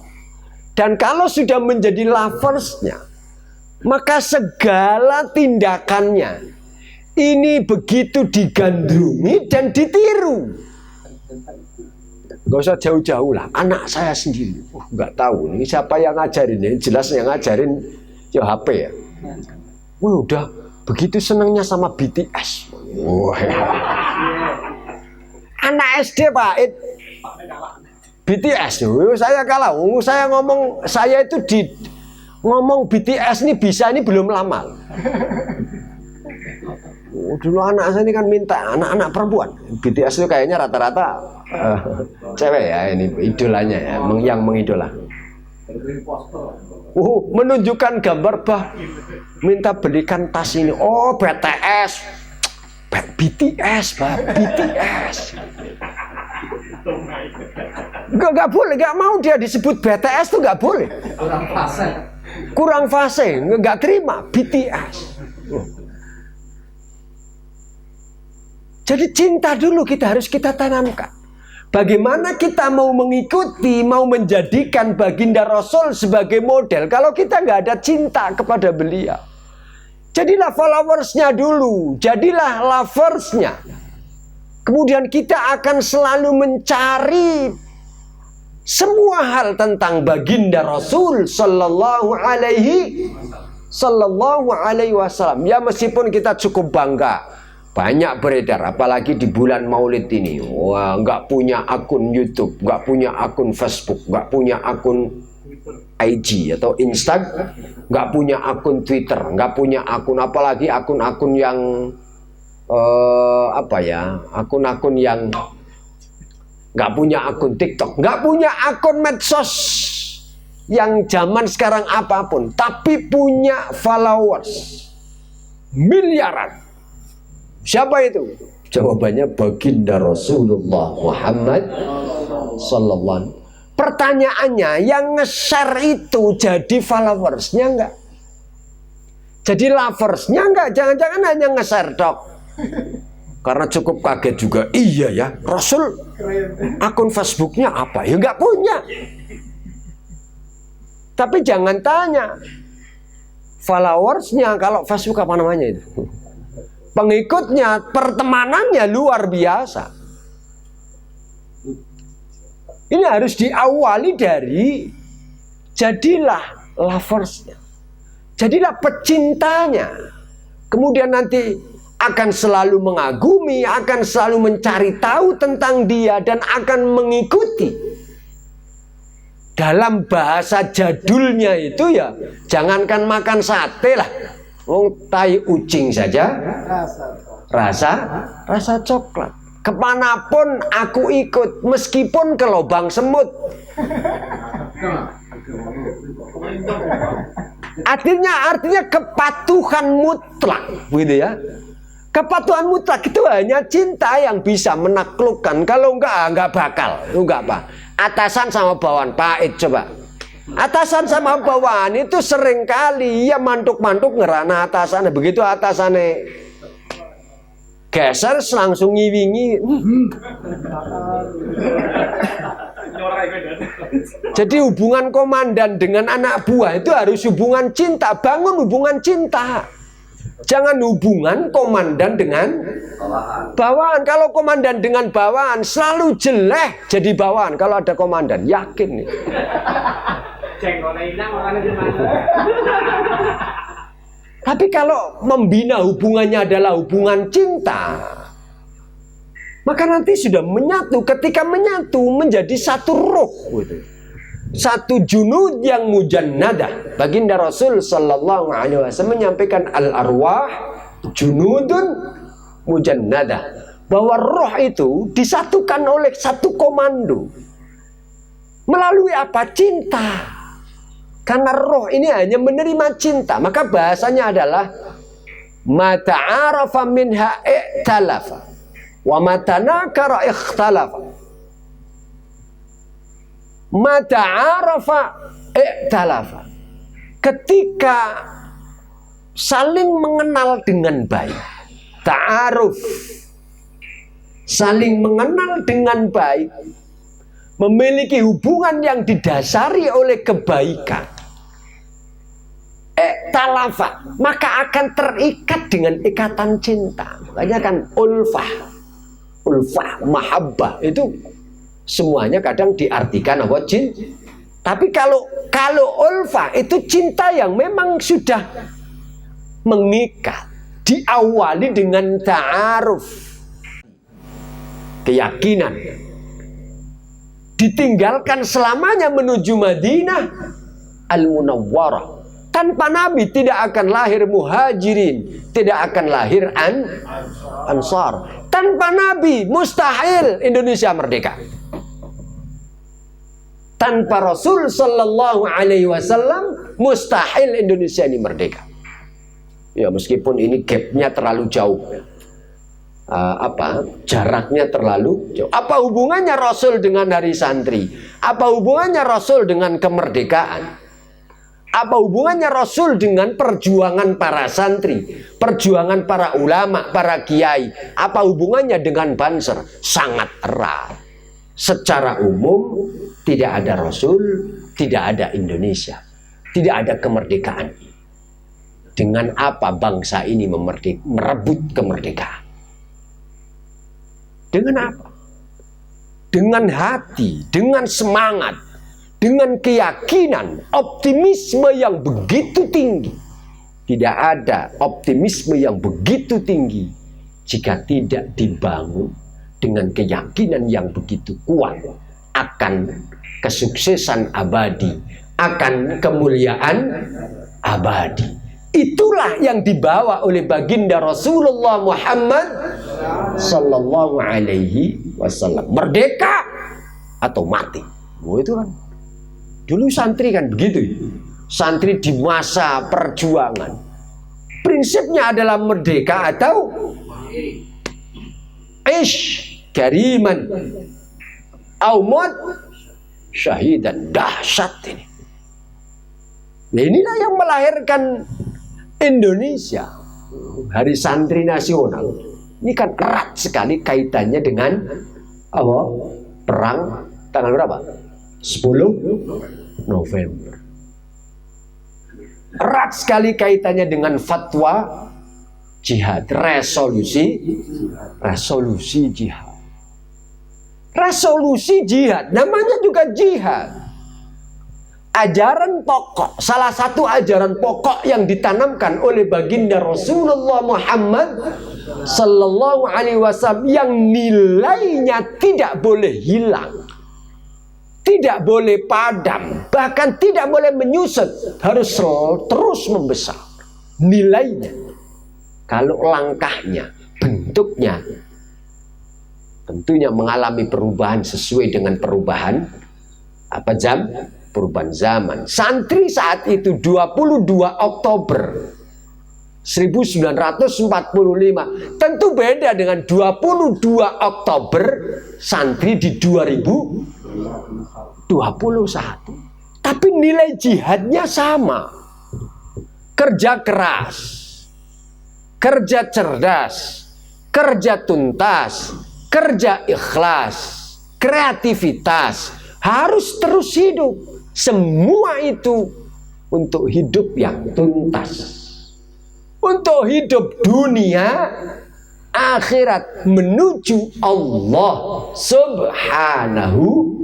Dan kalau sudah menjadi loversnya, maka segala tindakannya ini begitu digandrungi dan ditiru. Gak usah jauh-jauh lah, anak saya sendiri. Nggak tahu ini siapa yang ngajarin ini. Jelas yang ngajarin ya HP ya. Wah, udah begitu senangnya sama BTS. Wah. Anak SD Pak, BTS tuh saya kalah. Saya ngomong, saya itu ngomong BTS ini bisa ini belum lama. Dulu anak saya ini kan minta anak-anak perempuan. BTS itu kayaknya rata-rata cewek ya, ini idolanya ya, yang mengidola. Menunjukkan gambar minta belikan tas ini. Oh, BTS, BTS. Gak boleh, gak mau dia disebut BTS tuh gak boleh. Kurang fase, gak terima BTS. Jadi cinta dulu harus kita tanamkan. Bagaimana kita mau mengikuti, mau menjadikan baginda Rasul sebagai model kalau kita nggak ada cinta kepada beliau. Jadilah followersnya dulu, jadilah loversnya. Kemudian kita akan selalu mencari semua hal tentang baginda Rasul sallallahu alaihi wasallam. Ya meskipun kita cukup bangga. Banyak beredar, apalagi di bulan Maulid ini. Wah, nggak punya akun YouTube, nggak punya akun Facebook, nggak punya akun IG atau Instagram, nggak punya akun Twitter, nggak punya akun, apalagi akun-akun yang akun-akun yang nggak punya akun TikTok, nggak punya akun medsos yang zaman sekarang apapun, tapi punya followers miliaran. Siapa itu? Jawabannya baginda Rasulullah Muhammad sallallahu alaihi wasallam. Pertanyaannya, yang nge-share itu jadi followersnya enggak? Jadi loversnya enggak? Jangan-jangan hanya nge-share dok. Karena cukup kaget juga. Iya ya, Rasul akun Facebooknya apa? Ya enggak punya. Tapi jangan tanya followersnya, kalau Facebook apa namanya itu? Pengikutnya, pertemanannya luar biasa. Ini harus diawali dari jadilah loversnya, jadilah pecintanya. Kemudian nanti akan selalu mengagumi, akan selalu mencari tahu tentang dia dan akan mengikuti. Dalam bahasa jadulnya itu ya, jangankan makan sate lah. Tai ucing saja rasa coklat. Kemanapun aku ikut, meskipun ke lubang semut. Artinya kepatuhan mutlak, gitu ya. Kepatuhan mutlak itu hanya cinta yang bisa menaklukkan. Kalau enggak bakal. Enggak apa. Atasan sama bawahan pahit coba. Atasan sama bawahan itu sering kali ya mantuk-mantuk ngerana atasannya. Begitu atasannya geser langsung ngiwi-ngiwi. Jadi hubungan komandan dengan anak buah itu harus hubungan cinta. Bangun hubungan cinta. Jangan hubungan komandan dengan bawahan. Kalau komandan dengan bawahan selalu jelek jadi bawahan. Kalau ada komandan, yakin nih. Tapi kalau membina hubungannya adalah hubungan cinta, maka nanti sudah menyatu. Ketika menyatu menjadi satu ruh, satu junud yang mujannadah. Baginda Rasul sallallahu alaihi wasallam menyampaikan al-arwah junudun mujannadah, bahwa roh itu disatukan oleh satu komando. Melalui apa? Cinta. Karena roh ini hanya menerima cinta, maka bahasanya adalah mata arafa minha i'talafa wa mata nakara ikhtalafa. Mata arafa i'talafa, ketika saling mengenal dengan baik. Ta'aruf, saling mengenal dengan baik, memiliki hubungan yang didasari oleh kebaikan. Talafa, maka akan terikat dengan ikatan cinta. Makanya kan ulfah, mahabbah itu Semuanya kadang diartikan apa? Tapi kalau ulfa itu cinta yang memang sudah mengikat, diawali dengan ta'aruf, keyakinan, ditinggalkan selamanya menuju Madinah Al-Munawwarah. Tanpa Nabi tidak akan lahir muhajirin, tidak akan lahir ansar. Tanpa Nabi mustahil Indonesia merdeka. Tanpa Rasul Sallallahu Alaihi Wasallam mustahil Indonesia ini merdeka. Ya meskipun ini gapnya terlalu jauh, jaraknya terlalu jauh. Apa hubungannya Rasul dengan hari santri? Apa hubungannya Rasul dengan kemerdekaan? Apa hubungannya Rasul dengan perjuangan para santri, perjuangan para ulama, para kiai? Apa hubungannya dengan Banser? Sangat erat. Secara umum tidak ada Rasul, tidak ada Indonesia, tidak ada kemerdekaan. Dengan apa bangsa ini merebut kemerdekaan? Dengan apa? Dengan hati, dengan semangat, dengan keyakinan, optimisme yang begitu tinggi. Tidak ada optimisme yang begitu tinggi jika tidak dibangun dengan keyakinan yang begitu kuat akan kesuksesan abadi, akan kemuliaan abadi. Itulah yang dibawa oleh baginda Rasulullah Muhammad Sallallahu Alaihi Wasallam. Merdeka atau mati. Itu kan dulu santri kan begitu. Santri di masa perjuangan prinsipnya adalah merdeka atau kariman aumot syahidan. Dahsyat ini. Nah, inilah yang melahirkan Indonesia. Hari Santri Nasional ini kan erat sekali kaitannya dengan perang tanggal berapa? 10 November. Erat sekali kaitannya dengan fatwa jihad, resolusi jihad. Resolusi jihad, namanya juga jihad. Ajaran pokok, salah satu ajaran pokok yang ditanamkan oleh baginda Rasulullah Muhammad Sallallahu Alaihi Wasallam yang nilainya tidak boleh hilang, tidak boleh padam, bahkan tidak boleh menyusut, harus terus membesar nilainya. Kalau langkahnya, bentuknya tentunya mengalami perubahan sesuai dengan perubahan perubahan zaman. Santri saat itu 22 Oktober 1945 tentu beda dengan 22 Oktober santri di 2021. Tapi nilai jihadnya sama. Kerja keras, kerja cerdas, kerja tuntas, kerja ikhlas, kreativitas, harus terus hidup. Semua itu untuk hidup yang tuntas, untuk hidup dunia akhirat menuju Allah Subhanahu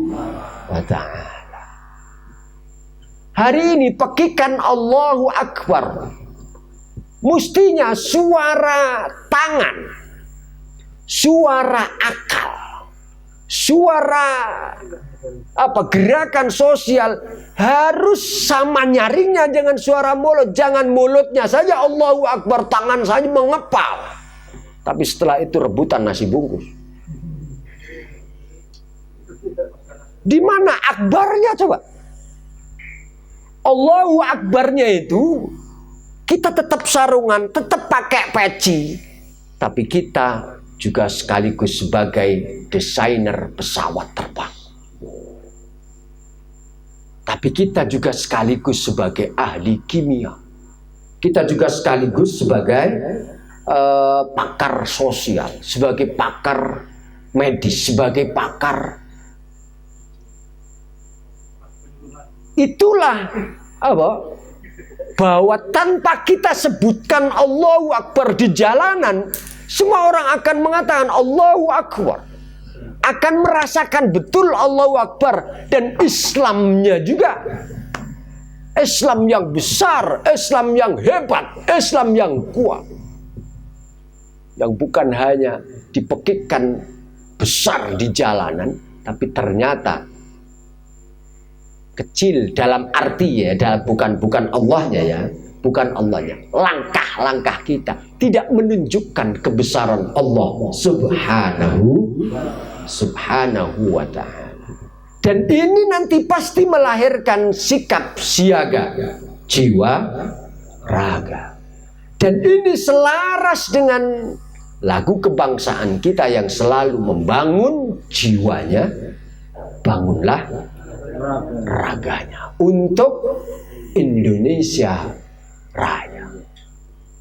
wa ta'ala. Hari ini pekikan Allahu Akbar mestinya suara tangan, suara akal, suara gerakan sosial harus sama nyaringnya dengan suara mulut. Jangan mulutnya saja Allahu Akbar, tangan saja mengepal, tapi setelah itu rebutan nasi bungkus. Di mana akbarnya coba? Allahu Akbarnya itu kita tetap sarungan, tetap pakai peci, tapi kita juga sekaligus sebagai desainer pesawat terbang. Tapi kita juga sekaligus sebagai ahli kimia. Kita juga sekaligus sebagai pakar sosial, sebagai pakar medis, sebagai pakar. Itulah bahwa tanpa kita sebutkan Allahu Akbar di jalanan, semua orang akan mengatakan Allahu Akbar. akan merasakan betul Allahu Akbar. Dan Islamnya juga Islam yang besar, Islam yang hebat, Islam yang kuat, yang bukan hanya dipekikkan besar di jalanan, tapi ternyata kecil dalam arti ya, bukan Allahnya ya, bukan Allahnya. Langkah-langkah kita tidak menunjukkan kebesaran Allah subhanahu wa ta'ala. Dan ini nanti pasti melahirkan sikap siaga jiwa raga. Dan ini selaras dengan lagu kebangsaan kita yang selalu membangun jiwanya, bangunlah raganya untuk Indonesia Raya.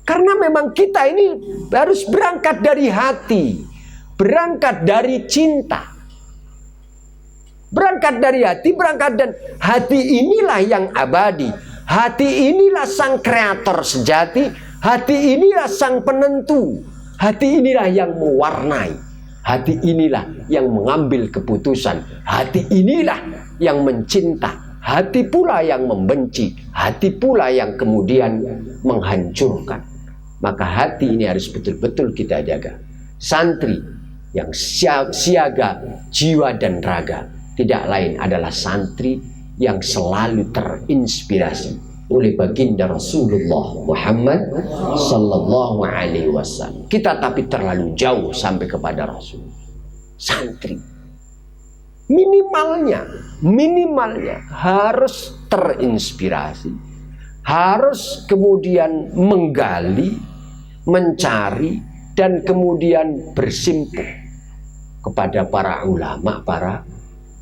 Karena memang kita ini harus berangkat dari hati, berangkat dari cinta. Berangkat dari hati, dan hati inilah yang abadi. Hati inilah sang kreator sejati. Hati inilah sang penentu. Hati inilah yang mewarnai. Hati inilah yang mengambil keputusan. Hati inilah yang mencinta. Hati pula yang membenci. Hati pula yang kemudian menghancurkan. Maka hati ini harus betul-betul kita jaga. Santri yang siaga jiwa dan raga tidak lain adalah santri yang selalu terinspirasi oleh baginda Rasulullah Muhammad sallallahu alaihi wasallam. Kita tapi terlalu jauh sampai kepada Rasul. Santri minimalnya harus terinspirasi, harus kemudian menggali, mencari, dan kemudian bersimpuh kepada para ulama, para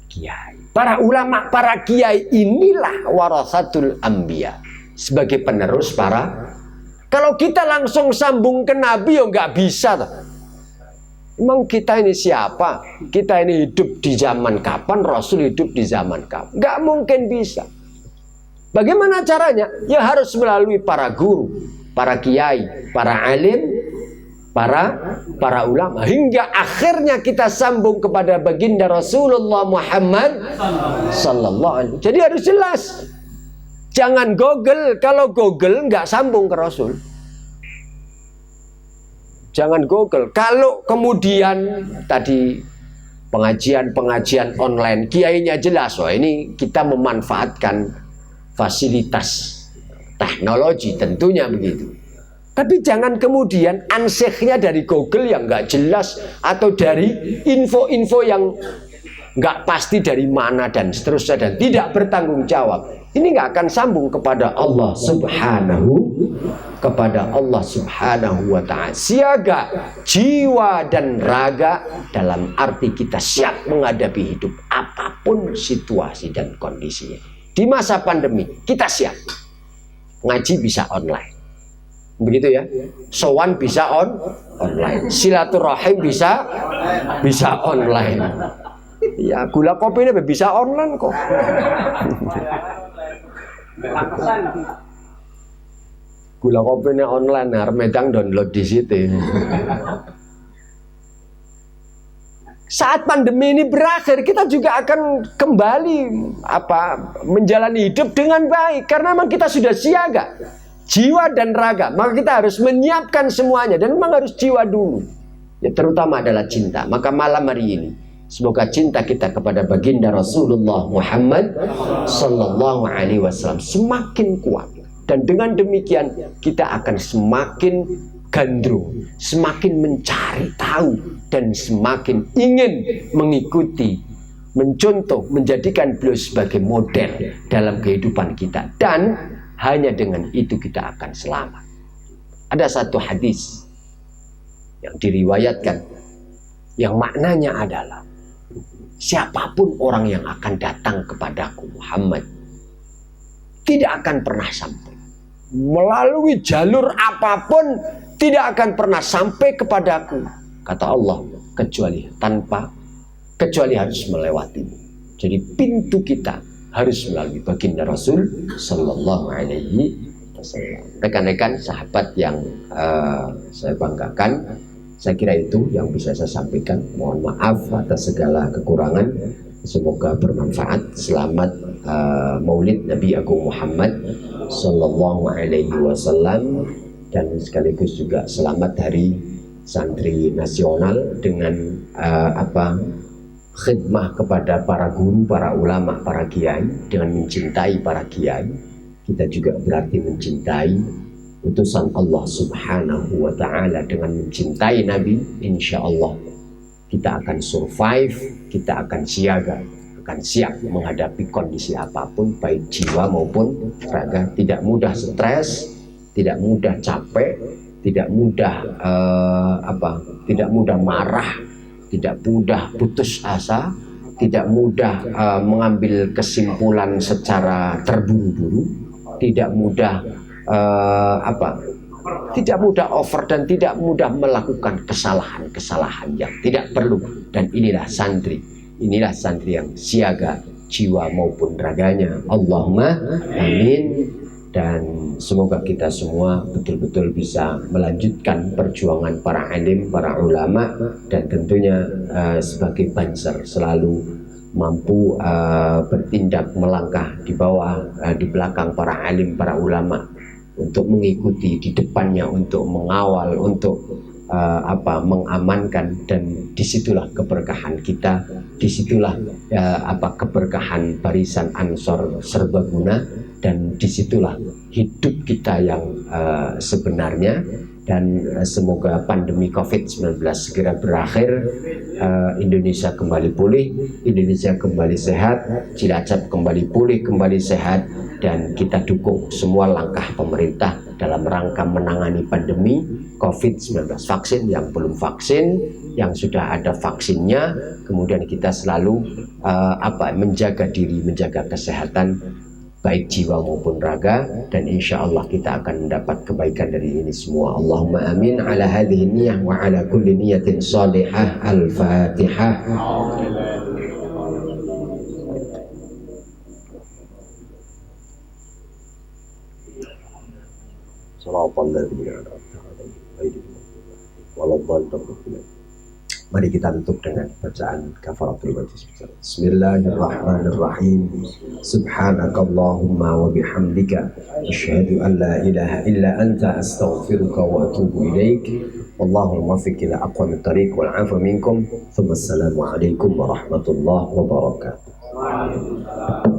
kiai. Para ulama, para kiai inilah warasatul anbiya, sebagai penerus para. Kalau kita langsung sambung ke Nabi ya nggak bisa. Emang kita ini siapa? Kita ini hidup di zaman kapan? Rasul hidup di zaman kapan? Nggak mungkin bisa. Bagaimana caranya? Ya harus melalui para guru, para kiai, para alim, para ulama, hingga akhirnya kita sambung kepada baginda Rasulullah Muhammad sallallahu alaihi wasallam. Jadi harus jelas. Jangan Google. Kalau Google nggak sambung ke Rasul. Jangan Google. Kalau kemudian tadi pengajian online, kiainya jelas, wah ini kita memanfaatkan fasilitas teknologi, tentunya begitu. Tapi jangan kemudian ansehnya dari Google yang nggak jelas, atau dari info-info yang nggak pasti dari mana dan seterusnya, dan tidak bertanggung jawab. Ini nggak akan sambung kepada Allah Subhanahu wa ta'ala. Siaga jiwa dan raga dalam arti kita siap menghadapi hidup apapun situasi dan kondisinya. Di masa pandemi kita siap. Ngaji bisa online. Begitu ya, sowan bisa online, silaturahim bisa online. Ya, gula kopi ini bisa online kok. Gula kopi ini online, medang download di situ. Saat pandemi ini berakhir, kita juga akan kembali menjalani hidup dengan baik, karena memang kita sudah siaga jiwa dan raga. Maka kita harus menyiapkan semuanya, dan memang harus jiwa dulu ya, terutama adalah cinta. Maka malam hari ini semoga cinta kita kepada baginda Rasulullah Muhammad sallallahu alaihi wasallam semakin kuat, dan dengan demikian kita akan semakin gandrung, semakin mencari tahu, dan semakin ingin mengikuti, mencontoh, menjadikan beliau sebagai model dalam kehidupan kita. Dan hanya dengan itu kita akan selamat. Ada satu hadis yang diriwayatkan, yang maknanya adalah siapapun orang yang akan datang kepadaku Muhammad tidak akan pernah sampai, melalui jalur apapun tidak akan pernah sampai kepadaku, kata Allah, kecuali harus melewatimu. Jadi pintu kita harus melalui baginda Rasul sallallahu alaihi wasallam. Rekan-rekan sahabat yang saya banggakan, Saya kira itu yang bisa saya sampaikan. Mohon maaf atas segala kekurangan. Semoga bermanfaat. Selamat Maulid Nabi Agung Muhammad Sallallahu Alaihi Wasallam, dan sekaligus juga selamat Hari Santri Nasional dengan khidmah kepada para guru, para ulama, para kiai. Dengan mencintai para kiai, kita juga berarti mencintai utusan Allah Subhanahu wa Ta'ala. Dengan mencintai Nabi, insya Allah kita akan survive, kita akan siaga, akan siap menghadapi kondisi apapun, baik jiwa maupun raga. Tidak mudah stres, tidak mudah capek, tidak mudah tidak mudah marah, tidak mudah putus asa, tidak mudah mengambil kesimpulan secara terburu-buru, tidak mudah tidak mudah over, dan tidak mudah melakukan kesalahan-kesalahan yang tidak perlu. Dan inilah santri yang siaga jiwa maupun raganya. Allahumma amin. Dan semoga kita semua betul-betul bisa melanjutkan perjuangan para alim, para ulama, dan tentunya sebagai banser selalu mampu bertindak melangkah di bawah, di belakang para alim, para ulama, untuk mengikuti di depannya, untuk mengawal, untuk mengamankan. Dan disitulah keberkahan kita, disitulah keberkahan barisan Ansor Serbaguna, dan disitulah hidup kita yang sebenarnya. Dan semoga pandemi COVID-19 segera berakhir, Indonesia kembali pulih, Indonesia kembali sehat, Cilacap kembali pulih, kembali sehat, dan kita dukung semua langkah pemerintah dalam rangka menangani pandemi COVID-19. Vaksin yang belum vaksin, yang sudah ada vaksinnya, kemudian kita selalu menjaga diri, menjaga kesehatan baik jiwa maupun raga, dan insya Allah kita akan mendapat kebaikan dari ini semua. Allahumma amin. Ala hadhihi niyah wa ala kulli niyatin salihah. Al-Fatihah. Mari kita tutup dengan bacaan kafaratul majlis. Bismillahirrahmanirrahim. Subhanakallahumma wa bihamdika asyhadu an la ilaha illa anta astaghfiruka wa atubu ilaik. Wallahu muwaffiq ila aqwamit thariq wal 'afwa minkum. Assalamu alaikum warahmatullahi wabarakatuh.